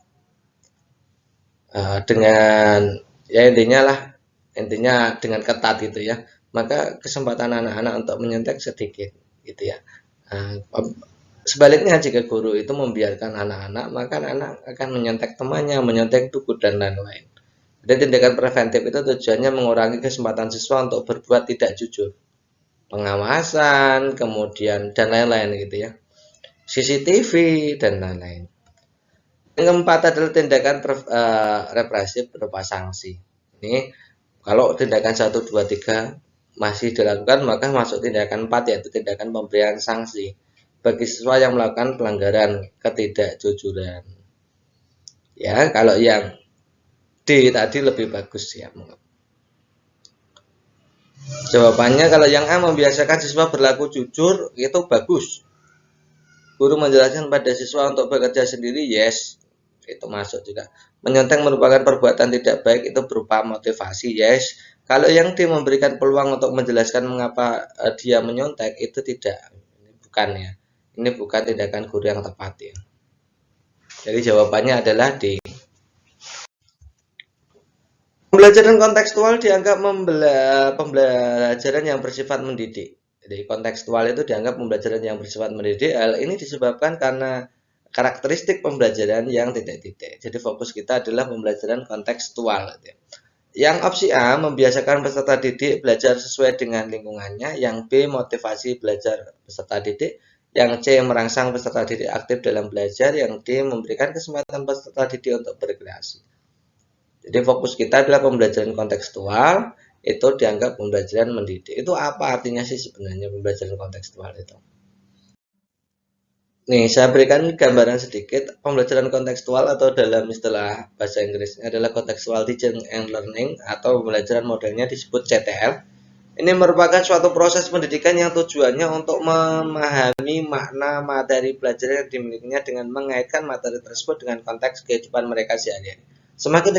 [SPEAKER 1] dengan ya intinya dengan ketat gitu ya, maka kesempatan anak-anak untuk menyontek sedikit gitu ya. Sebaliknya jika guru itu membiarkan anak-anak, maka anak akan menyontek temannya, menyontek buku dan lain-lain. Jadi tindakan preventif itu tujuannya mengurangi kesempatan siswa untuk berbuat tidak jujur. Pengawasan, kemudian dan lain-lain gitu ya. CCTV dan lain-lain. Yang keempat adalah tindakan represif berupa sanksi. Ini kalau tindakan 1, 2, 3 masih dilakukan, maka masuk tindakan 4 yaitu tindakan pemberian sanksi bagi siswa yang melakukan pelanggaran ketidakjujuran. Ya, kalau yang D tadi lebih bagus ya. Jawabannya kalau yang A membiasakan siswa berlaku jujur itu bagus. Guru menjelaskan pada siswa untuk bekerja sendiri, yes, itu masuk juga. Menyontek merupakan perbuatan tidak baik, itu berupa motivasi, yes. Kalau yang D memberikan peluang untuk menjelaskan mengapa dia menyontek, itu tidak, ini bukan ya. Ini bukan tindakan guru yang tepat ya. Jadi jawabannya adalah D. Pembelajaran kontekstual dianggap pembelajaran yang bersifat mendidik. Jadi kontekstual itu dianggap pembelajaran yang bersifat mendidik. Hal ini disebabkan karena karakteristik pembelajaran yang titik-titik. Jadi fokus kita adalah pembelajaran kontekstual. Yang opsi A membiasakan peserta didik belajar sesuai dengan lingkungannya. Yang B motivasi belajar peserta didik. Yang C merangsang peserta didik aktif dalam belajar. Yang D memberikan kesempatan peserta didik untuk berkreasi. Jadi fokus kita adalah pembelajaran kontekstual, itu dianggap pembelajaran mendidik. Itu apa artinya sih sebenarnya pembelajaran kontekstual itu? Nih, saya berikan gambaran sedikit. Pembelajaran kontekstual atau dalam istilah bahasa Inggrisnya adalah contextual teaching and learning atau pembelajaran modelnya disebut CTL. Ini merupakan suatu proses pendidikan yang tujuannya untuk memahami makna materi pelajaran yang dimilikinya dengan mengaitkan materi tersebut dengan konteks kehidupan mereka sehari-hari. Semakin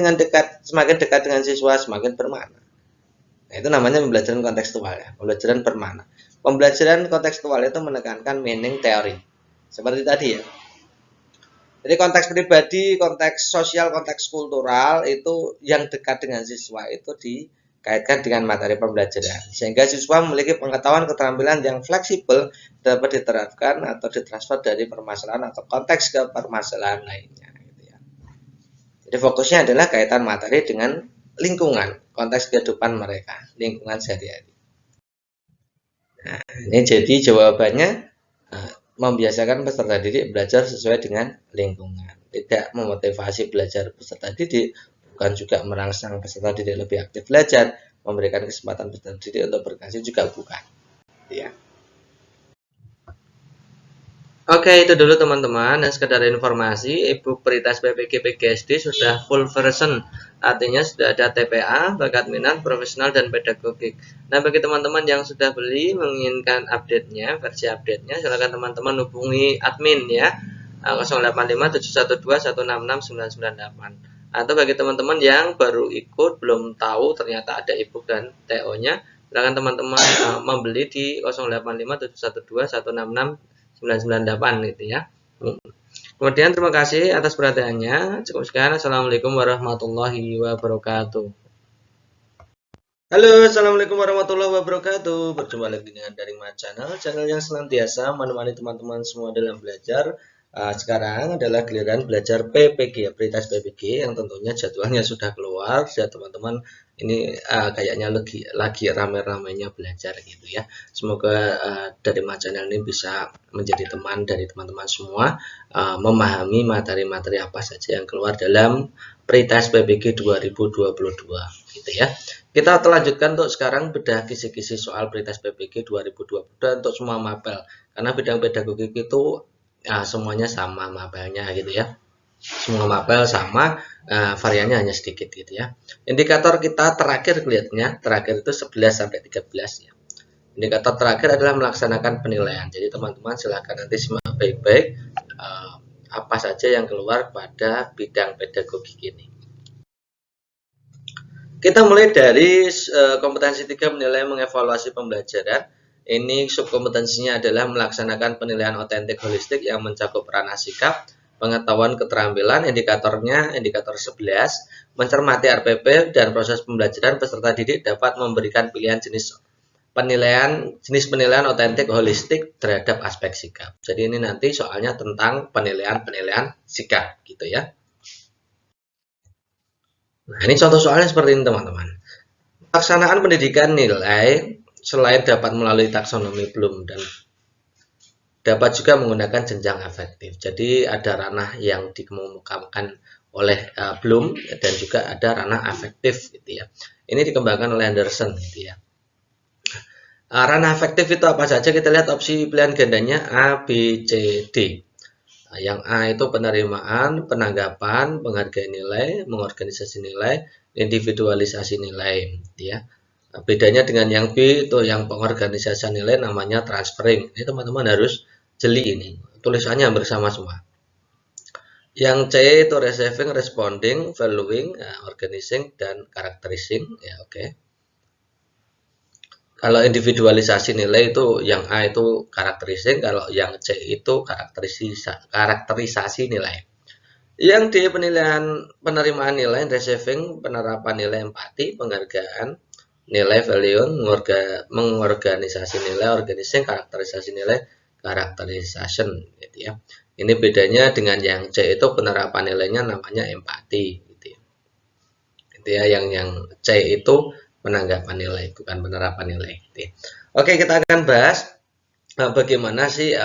[SPEAKER 1] dekat dengan siswa, semakin bermakna. Nah, itu namanya pembelajaran kontekstual ya, pembelajaran bermakna. Pembelajaran kontekstual itu menekankan meaning teori. Seperti tadi ya. Jadi konteks pribadi, konteks sosial, konteks kultural itu yang dekat dengan siswa itu dikaitkan dengan materi pembelajaran. Sehingga siswa memiliki pengetahuan keterampilan yang fleksibel dapat diterapkan atau ditransfer dari permasalahan atau konteks ke permasalahan lainnya. Jadi fokusnya adalah kaitan materi dengan lingkungan, konteks kehidupan mereka, lingkungan sehari-hari. Nah, ini jadi jawabannya membiasakan peserta didik belajar sesuai dengan lingkungan. Tidak memotivasi belajar peserta didik, bukan juga merangsang peserta didik lebih aktif belajar, memberikan kesempatan peserta didik untuk berkreasi juga bukan. Ya. Oke, itu dulu teman-teman. Dan sekedar informasi, e-book Peritas PPG PGSD sudah full version. Artinya sudah ada TPA, bakat minat, profesional, dan pedagogik. Nah, bagi teman-teman yang sudah beli, menginginkan update-nya, versi update-nya, silakan teman-teman hubungi admin ya. 085712166998. Atau bagi teman-teman yang baru ikut, belum tahu ternyata ada e-book dan TO-nya, silakan teman-teman membeli di 085712166998 gitu ya. Kemudian terima kasih atas perhatiannya. Cukup sekian. Assalamualaikum warahmatullahi wabarakatuh. Halo, assalamualaikum warahmatullahi wabarakatuh. Berjumpa lagi dengan Daring Channel yang senantiasa menemani teman-teman semua dalam belajar, Sekarang adalah giliran belajar PPG, pretest PPG, yang tentunya jadwalnya sudah keluar. Ya teman-teman, ini kayaknya lagi rame-ramenya belajar gitu ya. Semoga dari channel ini bisa menjadi teman dari teman-teman semua, memahami materi-materi apa saja yang keluar dalam pretest PPG 2022 gitu ya. Kita lanjutkan untuk sekarang bedah kisi-kisi soal pretest PPG 2022 untuk semua mapel, karena bidang pedagogik itu semuanya sama mapelnya gitu ya. Semua mapel sama, variannya hanya sedikit gitu ya. Indikator kita terakhir kelihatannya, terakhir itu 11 sampai 13 ya. Indikator terakhir adalah melaksanakan penilaian. Jadi teman-teman silahkan nanti simak baik-baik apa saja yang keluar pada bidang pedagogik ini. Kita mulai dari kompetensi 3 menilai mengevaluasi pembelajaran. Ini subkompetensinya adalah melaksanakan penilaian otentik holistik yang mencakup ranah sikap, pengetahuan, keterampilan. Indikatornya indikator 11, mencermati RPP dan proses pembelajaran peserta didik dapat memberikan pilihan jenis penilaian otentik holistik terhadap aspek sikap. Jadi ini nanti soalnya tentang penilaian sikap gitu ya. Nah, ini contoh soalnya seperti ini teman-teman. Pelaksanaan pendidikan nilai selain dapat melalui taksonomi Bloom dan dapat juga menggunakan jenjang afektif. Jadi ada ranah yang dikemukakan oleh Bloom dan juga ada ranah afektif gitu ya. Ini dikembangkan oleh Anderson gitu ya. Ranah afektif itu apa saja? Kita lihat opsi pilihan gandanya A, B, C, D. Yang A itu penerimaan, penanggapan, penghargaan nilai, mengorganisasi nilai, individualisasi nilai gitu ya. Bedanya dengan yang B itu yang pengorganisasian nilai namanya transferring. Ini teman-teman harus jeli ini. Tulisannya bersama semua. Yang C itu receiving, responding, valuing, organizing, dan characterizing. Ya, oke. Kalau individualisasi nilai itu yang A itu characterizing, kalau yang C itu karakterisasi nilai. Yang D penerimaan nilai, receiving, penerapan nilai, empati, penghargaan, nilai, value, mengorganisasi nilai, organizing, karakterisasi nilai, karakterisasi gitu ya. Ini bedanya dengan yang C itu penerapan nilainya namanya empati gitu ya. Gitu ya, yang C itu penanggapan nilai, bukan penerapan nilai gitu ya. Oke, kita akan bahas bagaimana sih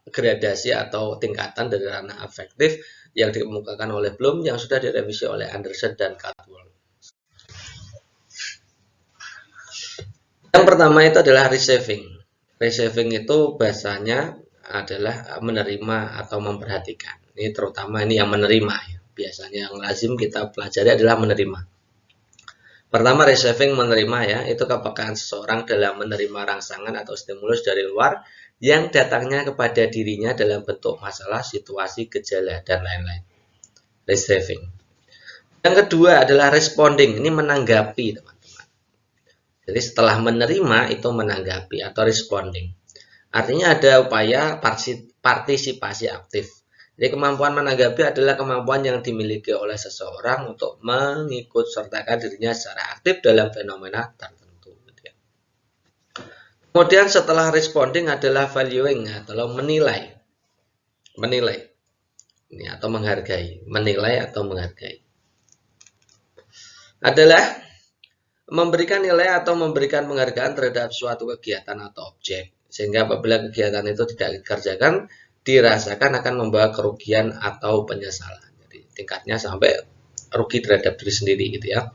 [SPEAKER 1] gradasi atau tingkatan dari ranah afektif yang dikemukakan oleh Bloom yang sudah direvisi oleh Anderson dan Caldwell. Yang pertama itu adalah receiving. Receiving itu bahasanya adalah menerima atau memperhatikan. Ini terutama ini yang menerima ya. Biasanya yang lazim kita pelajari adalah menerima. Pertama, receiving menerima ya, itu kepekaan seseorang dalam menerima rangsangan atau stimulus dari luar yang datangnya kepada dirinya dalam bentuk masalah, situasi, gejala, dan lain-lain. Receiving. Yang kedua adalah responding, ini menanggapi teman. Jadi setelah menerima itu menanggapi atau responding. Artinya ada upaya partisipasi aktif. Jadi kemampuan menanggapi adalah kemampuan yang dimiliki oleh seseorang untuk mengikut sertakan dirinya secara aktif dalam fenomena tertentu. Kemudian setelah responding adalah valuing atau menilai. Menilai. Ini atau menghargai. Menilai atau menghargai. Adalah memberikan nilai atau memberikan penghargaan terhadap suatu kegiatan atau objek, sehingga apabila kegiatan itu tidak dikerjakan dirasakan akan membawa kerugian atau penyesalan. Jadi tingkatnya sampai rugi terhadap diri sendiri gitu ya.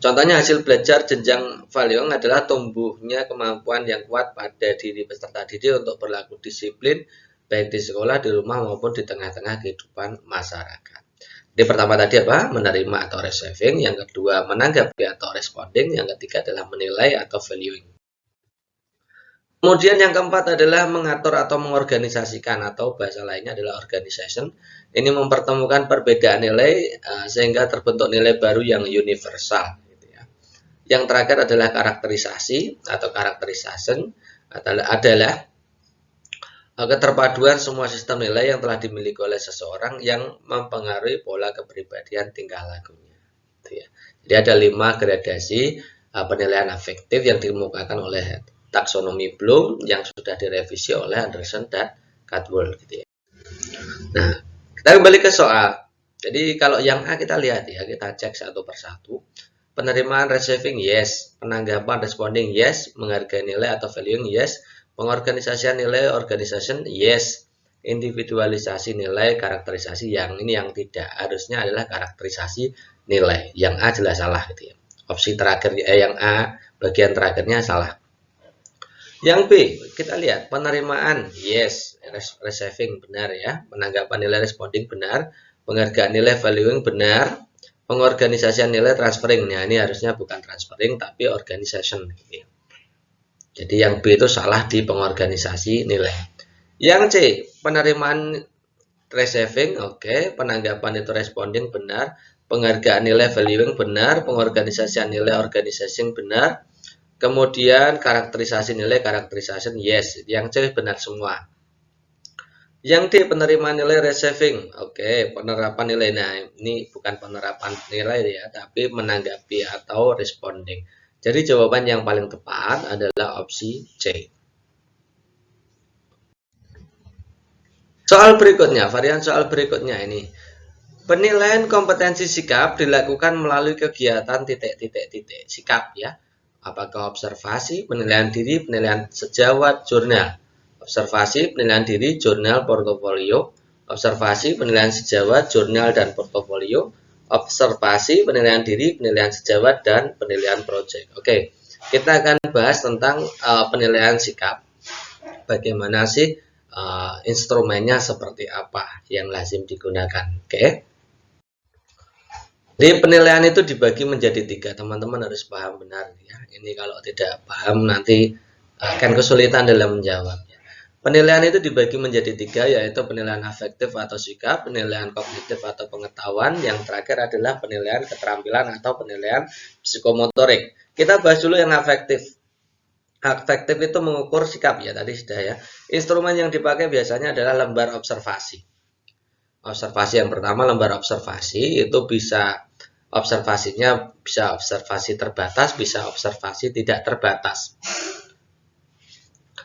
[SPEAKER 1] Contohnya hasil belajar jenjang valuing adalah tumbuhnya kemampuan yang kuat pada diri peserta didik untuk berlaku disiplin baik di sekolah, di rumah maupun di tengah-tengah kehidupan masyarakat. Jadi pertama tadi apa? Menerima atau receiving, yang kedua menanggapi atau responding, yang ketiga adalah menilai atau valuing. Kemudian yang keempat adalah mengatur atau mengorganisasikan atau bahasa lainnya adalah organization. Ini mempertemukan perbedaan nilai sehingga terbentuk nilai baru yang universal. Gitu ya. Yang terakhir adalah karakterisasi atau karakterisasi adalah keterpaduan semua sistem nilai yang telah dimiliki oleh seseorang yang mempengaruhi pola kepribadian tingkah lakunya. Jadi ada 5 gradasi penilaian afektif yang dikemukakan oleh taksonomi Bloom yang sudah direvisi oleh Anderson dan Caldwell. Gitu ya. Nah, kita kembali ke soal. Jadi kalau yang A kita lihat ya, kita cek satu persatu. Penerimaan receiving yes, penanggapan responding yes, menghargai nilai atau valuing yes, pengorganisasian nilai organization yes, individualisasi nilai karakterisasi yang ini yang tidak, harusnya adalah karakterisasi nilai. Yang A jelas salah gitu ya. Opsi terakhir yang A bagian terakhirnya salah. Yang B, kita lihat penerimaan yes, receiving benar ya, penanggapan nilai responding benar, penghargaan nilai valuing benar, pengorganisasian nilai transferring. Nah, ini harusnya bukan transferring tapi organization. Jadi yang B itu salah di pengorganisasi nilai. Yang C, penerimaan receiving oke, penanggapan itu responding benar, penghargaan nilai valuing benar, pengorganisasian nilai organization benar. Kemudian karakterisasi nilai karakterisasi yes, yang C benar semua. Yang D penerimaan nilai receiving, oke, penerapan nilai. Nah, ini bukan penerapan nilai ya, tapi menanggapi atau responding. Jadi jawaban yang paling tepat adalah opsi C. Soal berikutnya, varian soal berikutnya ini. Penilaian kompetensi sikap dilakukan melalui kegiatan titik-titik-titik sikap ya. Apakah observasi, penilaian diri, penilaian sejawat, jurnal. Observasi, penilaian diri, jurnal, portofolio. Observasi, penilaian sejawat, jurnal, dan portofolio. Observasi, penilaian diri, penilaian sejawat, dan penilaian proyek. Oke, kita akan bahas tentang penilaian sikap. Bagaimana sih instrumennya, seperti apa yang lazim digunakan. Oke. Jadi penilaian itu dibagi menjadi 3, teman-teman harus paham benar ya. Ini kalau tidak paham nanti akan kesulitan dalam menjawab. Penilaian itu dibagi menjadi 3, yaitu penilaian afektif atau sikap, penilaian kognitif atau pengetahuan, yang terakhir adalah penilaian keterampilan atau penilaian psikomotorik. Kita bahas dulu yang afektif. Afektif itu mengukur sikap ya, tadi sudah ya. Instrumen yang dipakai biasanya adalah lembar observasi. Observasi yang pertama, lembar observasi itu bisa observasinya bisa observasi terbatas, bisa observasi tidak terbatas.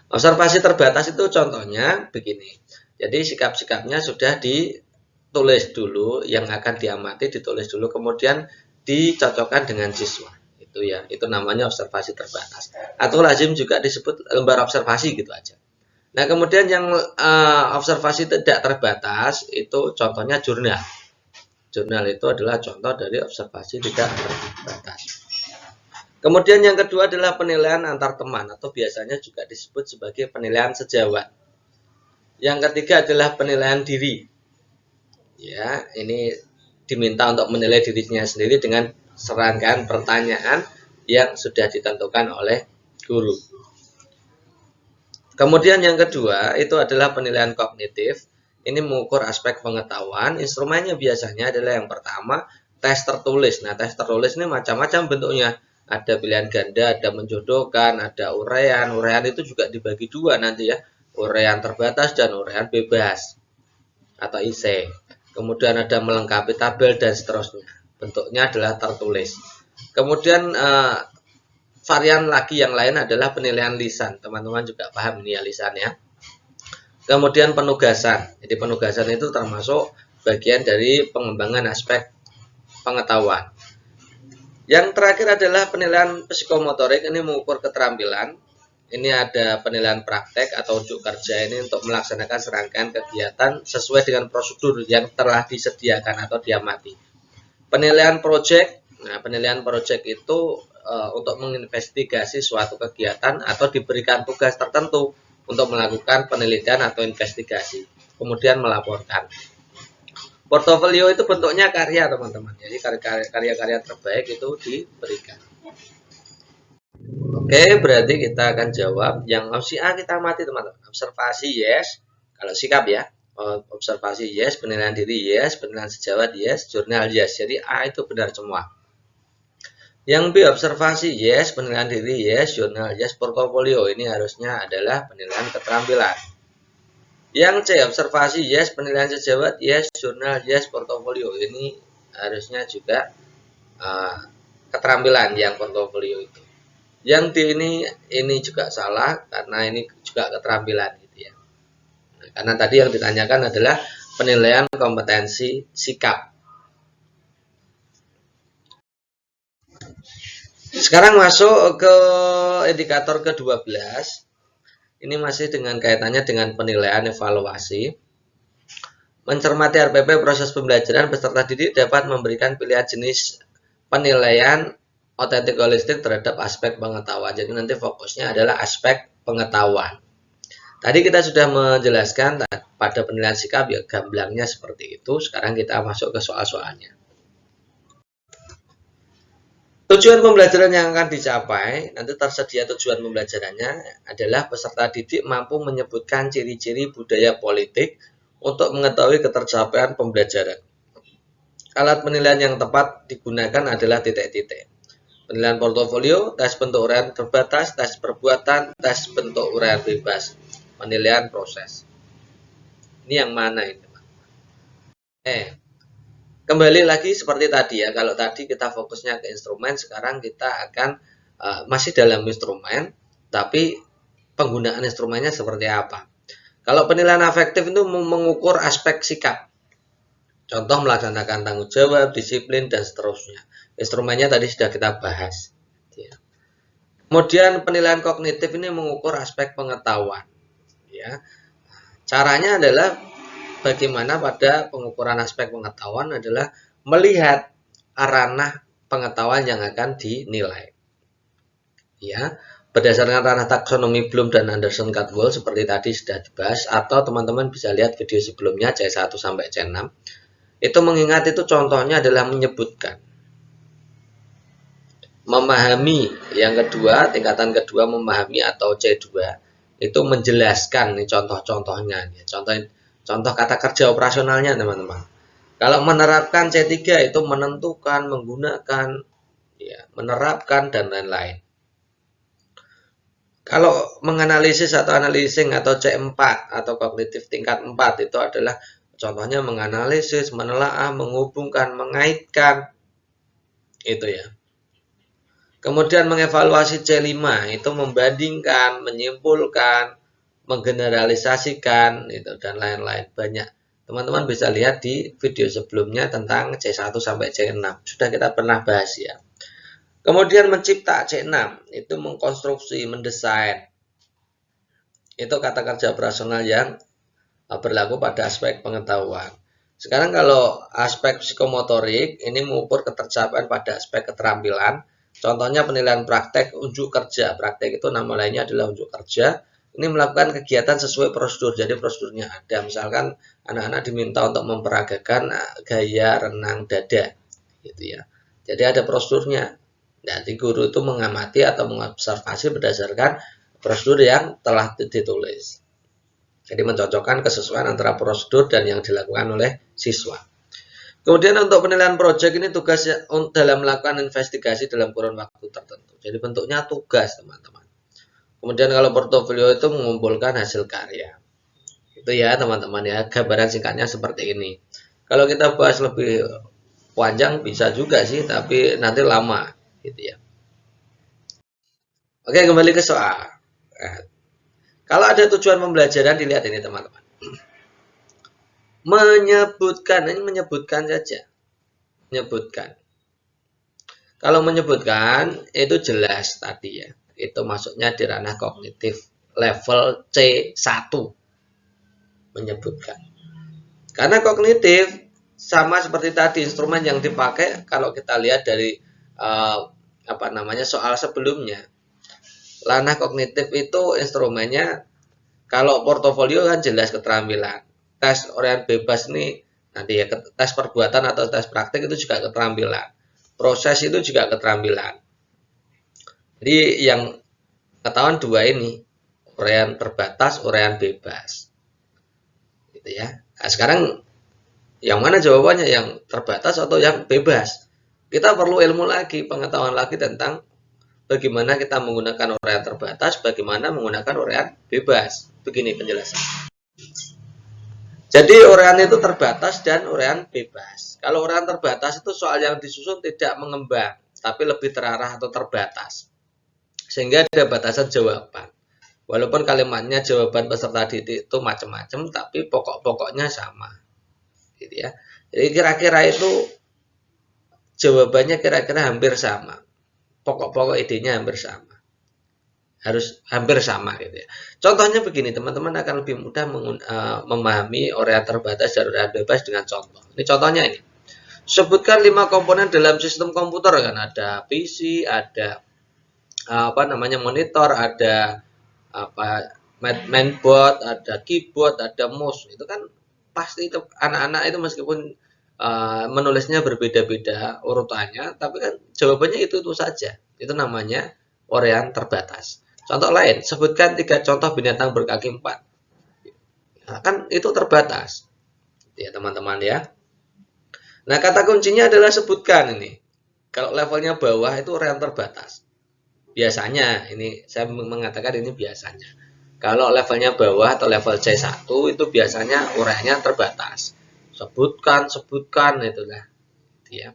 [SPEAKER 1] Observasi terbatas itu contohnya begini. Jadi sikap-sikapnya sudah ditulis dulu, yang akan diamati ditulis dulu, kemudian dicocokkan dengan siswa. Itu ya, itu namanya observasi terbatas. Atau lazim juga disebut lembar observasi gitu aja. Nah, kemudian yang observasi tidak terbatas itu contohnya jurnal. Jurnal itu adalah contoh dari observasi tidak terbatas. Kemudian yang kedua adalah penilaian antar teman atau biasanya juga disebut sebagai penilaian sejawat. Yang ketiga adalah penilaian diri. Ya, ini diminta untuk menilai dirinya sendiri dengan serangkaian pertanyaan yang sudah ditentukan oleh guru. Kemudian yang kedua itu adalah penilaian kognitif. Ini mengukur aspek pengetahuan. Instrumennya biasanya adalah yang pertama tes tertulis. Nah, tes tertulis ini macam-macam bentuknya. Ada pilihan ganda, ada menjodohkan, ada uraian. Uraian itu juga dibagi 2 nanti ya. Uraian terbatas dan uraian bebas atau IC. Kemudian ada melengkapi tabel dan seterusnya. Bentuknya adalah tertulis. Kemudian varian lagi yang lain adalah penilaian lisan. Teman-teman juga paham ini ya lisannya. Kemudian penugasan. Jadi penugasan itu termasuk bagian dari pengembangan aspek pengetahuan. Yang terakhir adalah penilaian psikomotorik. Ini mengukur keterampilan. Ini ada penilaian praktek atau unjuk kerja ini untuk melaksanakan serangkaian kegiatan sesuai dengan prosedur yang telah disediakan atau diamati. Penilaian proyek. Nah, penilaian proyek itu untuk menginvestigasi suatu kegiatan atau diberikan tugas tertentu untuk melakukan penelitian atau investigasi, kemudian melaporkan. Portofolio itu bentuknya karya, teman-teman. Jadi karya-karya terbaik itu diberikan. Oke, berarti kita akan jawab yang opsi A kita amati, teman-teman. Observasi yes, kalau sikap ya. Observasi yes, penilaian diri yes, penilaian sejawat yes, jurnal yes. Jadi A itu benar semua. Yang B observasi yes, penilaian diri yes, jurnal yes, portofolio ini harusnya adalah penilaian keterampilan. Yang C observasi yes, penilaian sejawat yes, jurnal yes, portofolio ini harusnya juga keterampilan yang portofolio itu. Yang D ini juga salah karena ini juga keterampilan gitu ya. Nah, karena tadi yang ditanyakan adalah penilaian kompetensi sikap. Sekarang masuk ke indikator ke-12. Ini masih dengan kaitannya dengan penilaian evaluasi. Mencermati RPP proses pembelajaran peserta didik dapat memberikan pilihan jenis penilaian otentik holistik terhadap aspek pengetahuan. Jadi nanti fokusnya adalah aspek pengetahuan. Tadi kita sudah menjelaskan pada penilaian sikap, ya gamblangnya seperti itu. Sekarang kita masuk ke soal-soalnya. Tujuan pembelajaran yang akan dicapai, nanti tersedia tujuan pembelajarannya adalah peserta didik mampu menyebutkan ciri-ciri budaya politik untuk mengetahui ketercapaian pembelajaran. Alat penilaian yang tepat digunakan adalah titik-titik. Penilaian portofolio, tes bentuk uraian terbatas, tes perbuatan, tes bentuk uraian bebas. Penilaian proses. Ini yang mana ini? Kembali lagi seperti tadi ya, kalau tadi kita fokusnya ke instrumen, sekarang kita akan masih dalam instrumen, tapi penggunaan instrumennya seperti apa. Kalau penilaian afektif itu mengukur aspek sikap. Contoh melaksanakan tanggung jawab, disiplin, dan seterusnya. Instrumennya tadi sudah kita bahas. Kemudian penilaian kognitif ini mengukur aspek pengetahuan. Ya. Caranya adalah bagaimana pada pengukuran aspek pengetahuan adalah melihat ranah pengetahuan yang akan dinilai. Ya. Berdasarkan ranah taksonomi Bloom dan Anderson Cadwell seperti tadi sudah dibahas, atau teman-teman bisa lihat video sebelumnya C1 sampai C6. Itu mengingat itu contohnya adalah menyebutkan. Memahami yang kedua, tingkatan kedua memahami atau C2 itu menjelaskan nih contoh-contohnya. Contoh kata kerja operasionalnya teman-teman. Kalau menerapkan C3 itu menentukan, menggunakan, ya, menerapkan dan lain-lain. Kalau menganalisis atau analyzing atau C4 atau kognitif tingkat 4 itu adalah contohnya menganalisis, menelaah, menghubungkan, mengaitkan. Itu ya. Kemudian mengevaluasi C5 itu membandingkan, menyimpulkan, menggeneralisasikan itu dan lain-lain. Banyak. Teman-teman bisa lihat di video sebelumnya tentang C1 sampai C6. Sudah kita pernah bahas ya. Kemudian mencipta C6 itu mengkonstruksi, mendesain. Itu kata kerja operasional yang berlaku pada aspek pengetahuan. Sekarang kalau aspek psikomotorik ini mengukur ketercapaian pada aspek keterampilan. Contohnya penilaian praktek unjuk kerja. Praktek itu nama lainnya adalah unjuk kerja. Ini melakukan kegiatan sesuai prosedur. Jadi prosedurnya ada. Misalkan anak-anak diminta untuk memperagakan gaya renang dada, gitu ya. Jadi ada prosedurnya. Nanti guru itu mengamati atau mengobservasi berdasarkan prosedur yang telah ditulis. Jadi mencocokkan kesesuaian antara prosedur dan yang dilakukan oleh siswa. Kemudian untuk penilaian proyek ini tugas dalam melakukan investigasi dalam kurun waktu tertentu. Jadi bentuknya tugas teman-teman. Kemudian kalau portofolio itu mengumpulkan hasil karya. Itu ya teman-teman ya, gambaran singkatnya seperti ini. Kalau kita bahas lebih panjang bisa juga sih, tapi nanti lama. Gitu ya. Oke, kembali ke soal. Nah, kalau ada tujuan pembelajaran dilihat ini teman-teman. Menyebutkan, ini menyebutkan saja. Menyebutkan. Kalau menyebutkan itu jelas tadi ya. Itu masuknya di ranah kognitif level C1. Menyebutkan. Karena kognitif sama seperti tadi instrumen yang dipakai kalau kita lihat dari soal sebelumnya. Ranah kognitif itu instrumennya kalau portofolio kan jelas keterampilan. Tes uraian bebas ini nanti ya tes perbuatan atau tes praktik itu juga keterampilan. Proses itu juga keterampilan. Jadi yang ketahuan dua ini, uraian terbatas, uraian bebas. Gitu ya. Nah, sekarang yang mana jawabannya, yang terbatas atau yang bebas? Kita perlu ilmu lagi, pengetahuan lagi tentang bagaimana kita menggunakan uraian terbatas, bagaimana menggunakan uraian bebas. Begini penjelasan. Jadi uraian itu terbatas dan uraian bebas. Kalau uraian terbatas itu soal yang disusun tidak mengembang, tapi lebih terarah atau terbatas. Sehingga ada batasan jawaban. Walaupun kalimatnya jawaban peserta didik itu macam-macam, tapi pokok-pokoknya sama. gitu ya. Jadi kira-kira itu jawabannya kira-kira hampir sama. Pokok-pokok idenya hampir sama. Harus hampir sama gitu ya. Contohnya begini, teman-teman akan lebih mudah memahami orian terbatas dan orian bebas dengan contoh. Ini contohnya ini. Sebutkan 5 komponen dalam sistem komputer kan, ada PC, ada monitor, ada mainboard, ada keyboard, ada mouse. Itu kan pasti itu anak-anak itu meskipun menulisnya berbeda-beda urutannya, tapi kan jawabannya itu saja. Itu namanya orian terbatas. Contoh lain, sebutkan 3 contoh binatang berkaki 4. Nah, kan itu terbatas. Ya, teman-teman ya. Nah, kata kuncinya adalah sebutkan ini. Kalau levelnya bawah itu orian terbatas. Biasanya, ini saya mengatakan ini biasanya. Kalau levelnya bawah atau level C1 itu biasanya uraiannya terbatas. Sebutkan itulah. Ya.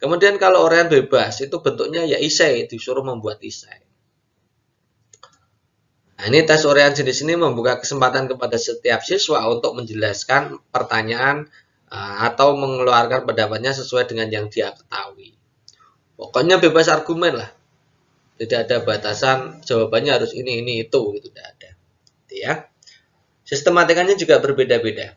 [SPEAKER 1] Kemudian kalau uraian bebas itu bentuknya ya esai, disuruh membuat esai. Nah, ini tes uraian jenis ini membuka kesempatan kepada setiap siswa untuk menjelaskan pertanyaan atau mengeluarkan pendapatnya sesuai dengan yang dia ketahui. Pokoknya bebas argumen lah. Tidak ada batasan jawabannya harus ini itu, gitu tidak ada. Ya. Sistematikanya juga berbeda-beda.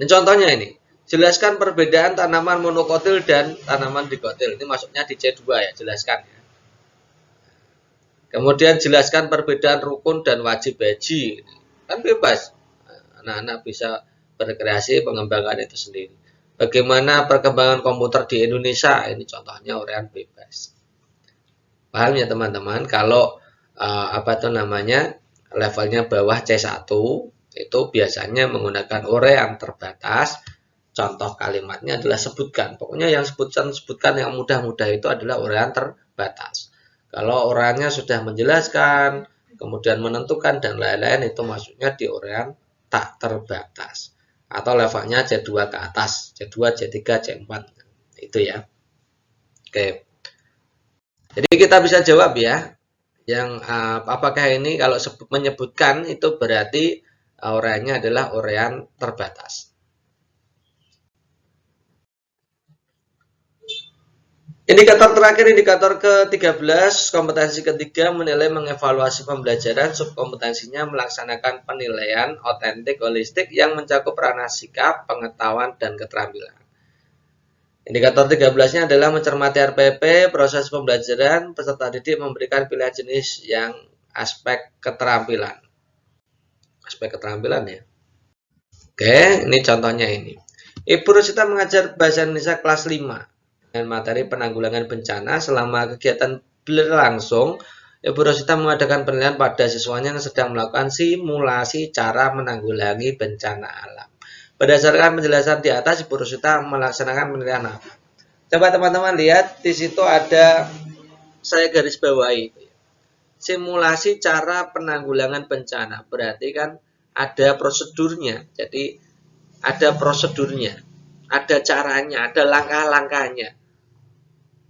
[SPEAKER 1] Ini contohnya ini. Jelaskan perbedaan tanaman monokotil dan tanaman dikotil. Ini masuknya di C2 ya, jelaskan ya. Kemudian jelaskan perbedaan rukun dan wajib haji. Kan bebas. Anak-anak bisa berkreasi mengembangkan itu sendiri. Bagaimana perkembangan komputer di Indonesia? Ini contohnya uraian bebas. Paham ya teman-teman? Kalau levelnya bawah C1 itu biasanya menggunakan uraian terbatas. Contoh kalimatnya adalah sebutkan. Pokoknya yang sebutkan yang mudah-mudah itu adalah uraian terbatas. Kalau uraiannya sudah menjelaskan, kemudian menentukan dan lain-lain, itu masuknya di uraian tak terbatas. Atau levelnya C2 ke atas, C2, C3, C4. Itu ya. Oke. Jadi kita bisa jawab ya. Yang apakah ini kalau menyebutkan itu berarti uraiannya adalah uraian terbatas. Indikator terakhir, indikator ke-13, kompetensi ketiga, menilai mengevaluasi pembelajaran, subkompetensinya melaksanakan penilaian otentik holistik yang mencakup ranah sikap, pengetahuan, dan keterampilan. Indikator 13-nya adalah mencermati RPP, proses pembelajaran, peserta didik memberikan pilihan jenis yang aspek keterampilan. Aspek keterampilan ya. Oke, ini contohnya ini. Ibu Rosita mengajar bahasa Indonesia kelas 5. Dengan materi penanggulangan bencana. Selama kegiatan berlangsung, Ibu Rosita mengadakan penilaian pada siswanya yang sedang melakukan simulasi cara menanggulangi bencana alam. Berdasarkan penjelasan di atas, Ibu Rosita melaksanakan penilaian apa? Coba teman-teman lihat, di situ ada saya garis bawahi. Simulasi cara penanggulangan bencana. Berarti kan ada prosedurnya. Jadi ada prosedurnya, ada caranya, ada langkah-langkahnya.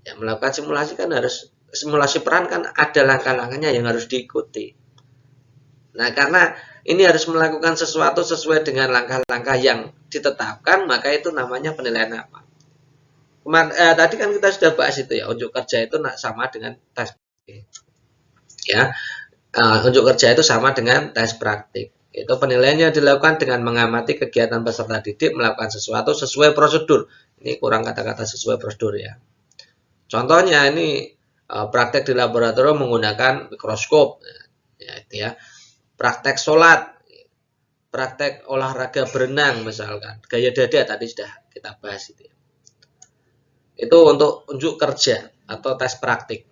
[SPEAKER 1] Ya, melakukan simulasi kan harus, simulasi peran kan ada langkah-langkahnya yang harus diikuti. Nah, karena ini harus melakukan sesuatu sesuai dengan langkah-langkah yang ditetapkan, maka itu namanya penilaian apa? Tadi kan kita sudah bahas itu ya, unjuk kerja itu sama dengan tes praktik. Ya, unjuk kerja itu sama dengan tes praktik. Itu penilaiannya dilakukan dengan mengamati kegiatan peserta didik melakukan sesuatu sesuai prosedur. Ini kurang kata-kata sesuai prosedur ya. Contohnya ini praktek di laboratorium menggunakan mikroskop, ya, itu ya. Praktek sholat, praktek olahraga berenang misalkan, gaya dada tadi sudah kita bahas itu. Ya. Itu untuk unjuk kerja atau tes praktik.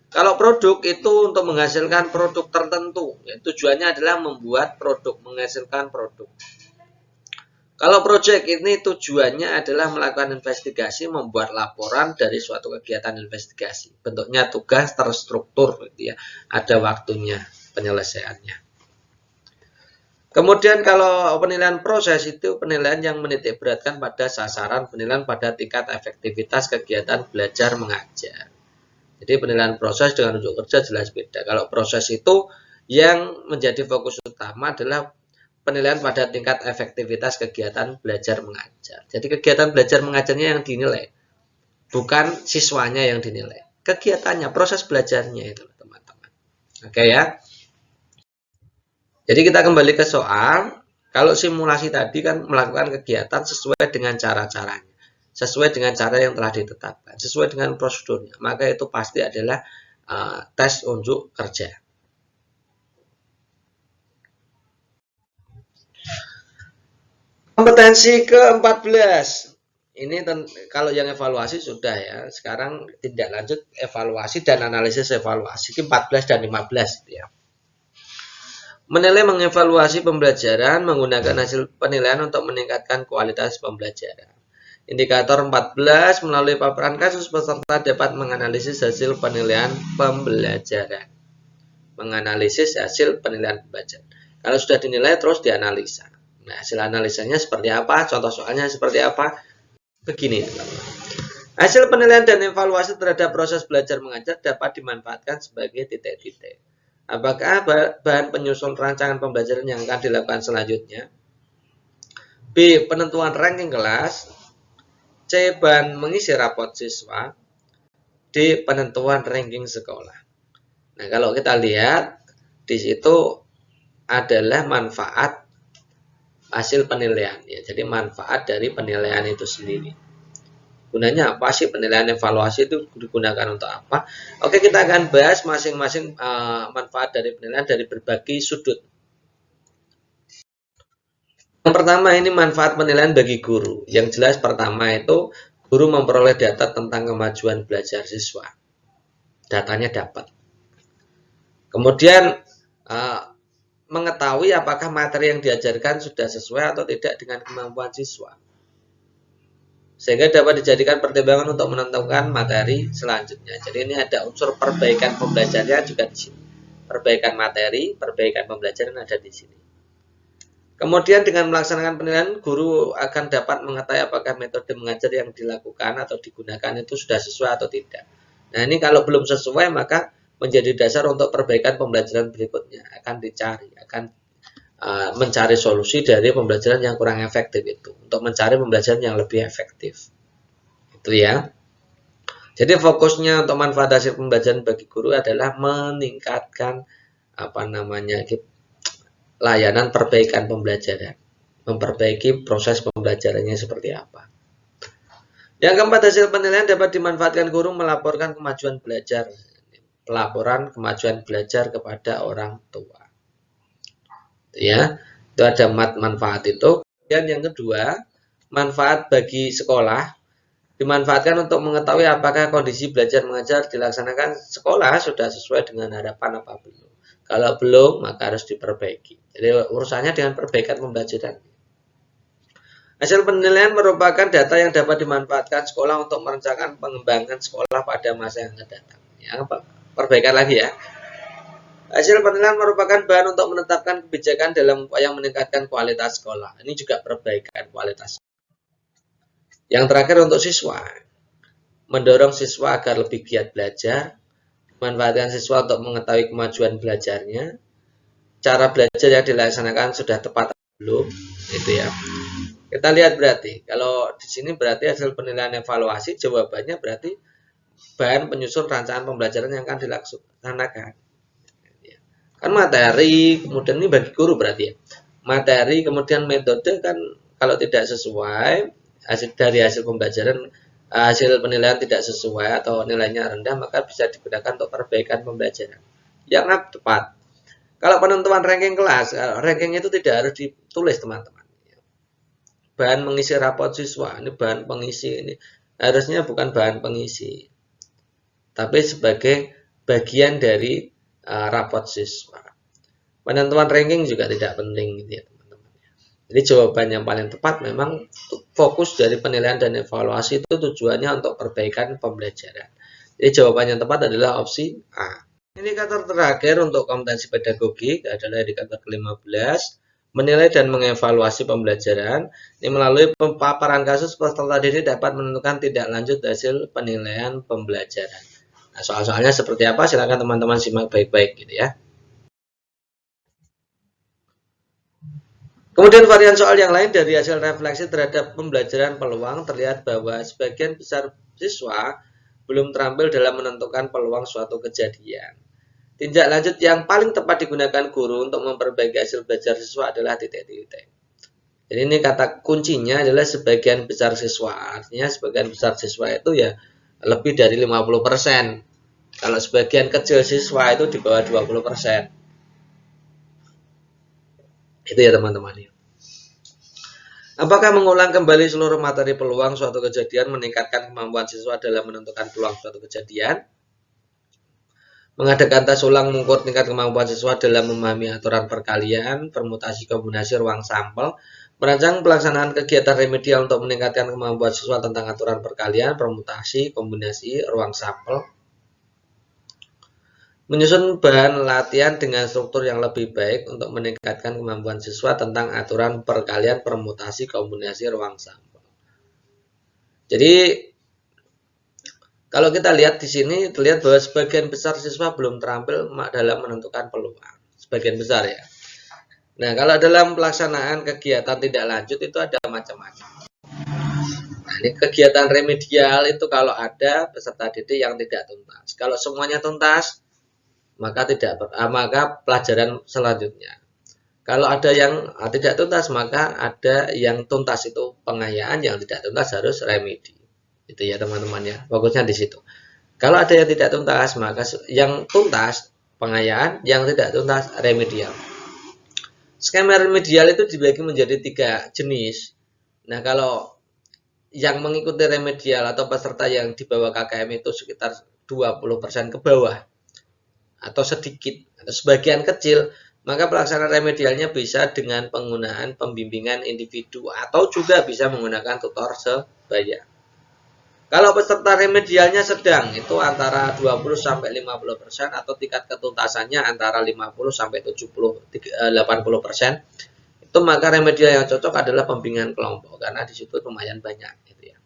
[SPEAKER 1] Kalau produk itu untuk menghasilkan produk tertentu, ya, tujuannya adalah membuat produk, menghasilkan produk. Kalau proyek ini tujuannya adalah melakukan investigasi, membuat laporan dari suatu kegiatan investigasi. Bentuknya tugas terstruktur, gitu ya. Ada waktunya penyelesaiannya. Kemudian kalau penilaian proses itu penilaian yang menitik beratkan pada sasaran, penilaian pada tingkat efektivitas kegiatan belajar mengajar. Jadi penilaian proses dengan unjuk kerja jelas beda. Kalau proses itu yang menjadi fokus utama adalah penilaian pada tingkat efektivitas kegiatan belajar mengajar. Jadi kegiatan belajar mengajarnya yang dinilai, bukan siswanya yang dinilai. Kegiatannya, proses belajarnya itu, teman-teman. Oke ya. Jadi kita kembali ke soal. Kalau simulasi tadi kan melakukan kegiatan sesuai dengan cara-caranya, sesuai dengan cara yang telah ditetapkan, sesuai dengan prosedurnya, maka itu pasti adalah tes unjuk kerja. Kompetensi ke-14. Ini kalau yang evaluasi sudah ya. Sekarang tindak lanjut evaluasi dan analisis evaluasi ke-14 dan 15 ya. Menilai mengevaluasi pembelajaran menggunakan hasil penilaian untuk meningkatkan kualitas pembelajaran. Indikator 14 melalui paparan kasus peserta dapat menganalisis hasil penilaian pembelajaran. Menganalisis hasil penilaian pembelajaran. Kalau sudah dinilai terus dianalisa. Nah, hasil analisanya seperti apa? Contoh soalnya seperti apa? Begini, teman-teman. Hasil penilaian dan evaluasi terhadap proses belajar mengajar dapat dimanfaatkan sebagai titik-titik. Apakah bahan penyusun rancangan pembelajaran yang akan dilakukan selanjutnya? B. Penentuan ranking kelas. C. Bahan mengisi rapot siswa. D. Penentuan ranking sekolah. Nah, kalau kita lihat di situ adalah manfaat hasil penilaian ya. Jadi manfaat dari penilaian itu sendiri. Gunanya apa sih penilaian evaluasi itu digunakan untuk apa? Oke, kita akan bahas masing-masing manfaat dari penilaian dari berbagai sudut. Yang pertama ini manfaat penilaian bagi guru. Yang jelas pertama itu guru memperoleh data tentang kemajuan belajar siswa. Datanya dapat. Kemudian mengetahui apakah materi yang diajarkan sudah sesuai atau tidak dengan kemampuan siswa. Sehingga dapat dijadikan pertimbangan untuk menentukan materi selanjutnya. Jadi ini ada unsur perbaikan pembelajaran juga di sini. Perbaikan materi, perbaikan pembelajaran ada di sini. Kemudian dengan melaksanakan penilaian, guru akan dapat mengetahui apakah metode mengajar yang dilakukan atau digunakan itu sudah sesuai atau tidak. Nah, ini kalau belum sesuai maka menjadi dasar untuk perbaikan pembelajaran berikutnya. Akan dicari, akan mencari solusi dari pembelajaran yang kurang efektif itu untuk mencari pembelajaran yang lebih efektif itu ya. Jadi fokusnya untuk manfaat hasil pembelajaran bagi guru adalah meningkatkan layanan perbaikan pembelajaran, memperbaiki proses pembelajarannya seperti apa. Yang keempat, hasil penilaian dapat dimanfaatkan guru melaporkan kemajuan belajar, pelaporan kemajuan belajar kepada orang tua. Ya, itu ada manfaat itu. Dan yang kedua, manfaat bagi sekolah dimanfaatkan untuk mengetahui apakah kondisi belajar mengajar dilaksanakan sekolah sudah sesuai dengan harapan apa belum. Kalau belum, maka harus diperbaiki. Jadi urusannya dengan perbaikan pembelajaran. Hasil penilaian merupakan data yang dapat dimanfaatkan sekolah untuk merencanakan pengembangan sekolah pada masa yang akan datang. Ya, perbaikan lagi ya. Hasil penilaian merupakan bahan untuk menetapkan kebijakan dalam upaya meningkatkan kualitas sekolah. Ini juga perbaikan kualitas. Yang terakhir untuk siswa. Mendorong siswa agar lebih giat belajar. Memanfaatkan siswa untuk mengetahui kemajuan belajarnya. Cara belajar yang dilaksanakan sudah tepat atau belum. Itu ya. Kita lihat berarti. Kalau di sini berarti hasil penilaian evaluasi, jawabannya berarti bahan penyusun rancangan pembelajaran yang akan dilaksanakan. Kan materi, kemudian ini bagi guru berarti ya. Materi, kemudian metode kan kalau tidak sesuai dari hasil pembelajaran, hasil penilaian tidak sesuai atau nilainya rendah, maka bisa digunakan untuk perbaikan pembelajaran yang tepat. Kalau penentuan ranking kelas, ranking itu tidak harus ditulis teman-teman. Bahan mengisi rapot siswa, ini bahan pengisi, ini harusnya bukan bahan pengisi, tapi sebagai bagian dari rapot siswa. Penentuan ranking juga tidak penting gitu ya teman-teman. Jadi jawaban yang paling tepat memang fokus dari penilaian dan evaluasi itu tujuannya untuk perbaikan pembelajaran. Jadi jawaban yang tepat adalah opsi A. Indikator terakhir untuk kompetensi pedagogik adalah indikator ke-15, menilai dan mengevaluasi pembelajaran. Ini melalui paparan kasus peserta didik dapat menentukan tindak lanjut hasil penilaian pembelajaran. Nah, soal-soalnya seperti apa? Silakan teman-teman simak baik-baik gitu ya. Kemudian varian soal yang lain dari hasil refleksi terhadap pembelajaran peluang terlihat bahwa sebagian besar siswa belum terampil dalam menentukan peluang suatu kejadian. Tindak lanjut yang paling tepat digunakan guru untuk memperbaiki hasil belajar siswa adalah titik-titik. Jadi ini kata kuncinya adalah sebagian besar siswa. Artinya sebagian besar siswa itu ya lebih dari 50%. Kalau sebagian kecil siswa itu di bawah 20%. Itu ya teman-teman. Apakah mengulang kembali seluruh materi peluang suatu kejadian meningkatkan kemampuan siswa dalam menentukan peluang suatu kejadian? Mengadakan tes ulang mengukur tingkat kemampuan siswa dalam memahami aturan perkalian, permutasi kombinasi ruang sampel, merancang pelaksanaan kegiatan remedial untuk meningkatkan kemampuan siswa tentang aturan perkalian, permutasi, kombinasi, ruang sampel, menyusun bahan latihan dengan struktur yang lebih baik untuk meningkatkan kemampuan siswa tentang aturan perkalian, permutasi, kombinasi, ruang sampel. Jadi kalau kita lihat di sini, terlihat bahwa sebagian besar siswa belum terampil dalam menentukan peluang. Sebagian besar ya. Nah, kalau dalam pelaksanaan kegiatan tidak lanjut itu ada macam-macam. Nah, ini kegiatan remedial itu kalau ada peserta didik yang tidak tuntas. Kalau semuanya tuntas, maka maka pelajaran selanjutnya. Kalau ada yang tidak tuntas, maka ada yang tuntas itu pengayaan, yang tidak tuntas harus remedi. Itu ya teman-teman ya. Fokusnya di situ. Kalau ada yang tidak tuntas, maka yang tuntas pengayaan, yang tidak tuntas remedial. Skema remedial itu dibagi menjadi 3 jenis. Nah, kalau yang mengikuti remedial atau peserta yang di bawah KKM itu sekitar 20% ke bawah atau sedikit atau sebagian kecil, maka pelaksanaan remedialnya bisa dengan penggunaan pembimbingan individu atau juga bisa menggunakan tutor sebaya. Kalau peserta remedialnya sedang, itu antara 20-50% atau tingkat ketuntasannya antara 50-80%, itu maka remedial yang cocok adalah pembimbingan kelompok karena di situ lumayan banyak gitu ya.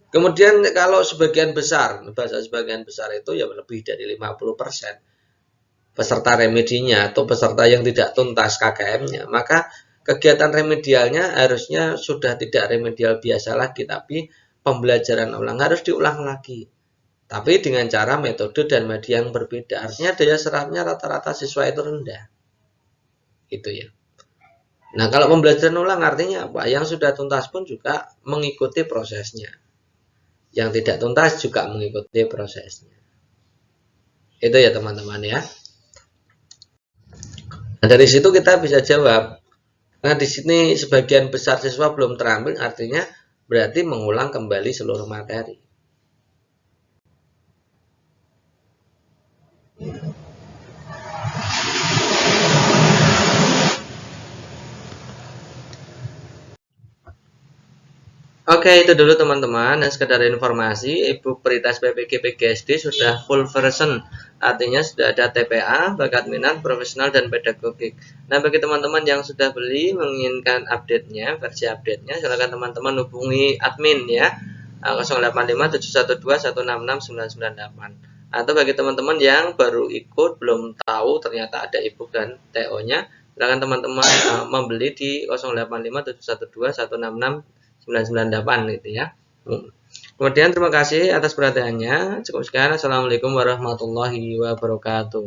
[SPEAKER 1] Kemudian kalau sebagian besar, bahasa sebagian besar itu ya lebih dari 50% peserta remedinya atau peserta yang tidak tuntas KKM-nya, maka kegiatan remedialnya harusnya sudah tidak remedial biasa lagi, tapi pembelajaran ulang harus diulang lagi. Tapi dengan cara metode dan media yang berbeda. Artinya daya serapnya rata-rata siswa itu rendah. Itu ya. Nah, kalau pembelajaran ulang artinya apa? Yang sudah tuntas pun juga mengikuti prosesnya. Yang tidak tuntas juga mengikuti prosesnya. Itu ya teman-teman ya. Nah, dari situ kita bisa jawab. Nah, di sini sebagian besar siswa belum terampil, artinya berarti mengulang kembali seluruh materi. Oke, itu dulu teman-teman. Dan sekedar informasi, e-book Peritas PPG PGSD sudah full version. Artinya sudah ada TPA, bakat minat, profesional, dan pedagogik. Nah, bagi teman-teman yang sudah beli, menginginkan update-nya, versi update-nya, silakan teman-teman hubungi admin ya. 085712166998. Atau bagi teman-teman yang baru ikut, belum tahu ternyata ada e-book dan TO-nya, silakan teman-teman membeli di 085712166998 gitu ya. Kemudian terima kasih atas perhatiannya. Cukup sekian. Assalamualaikum warahmatullahi wabarakatuh.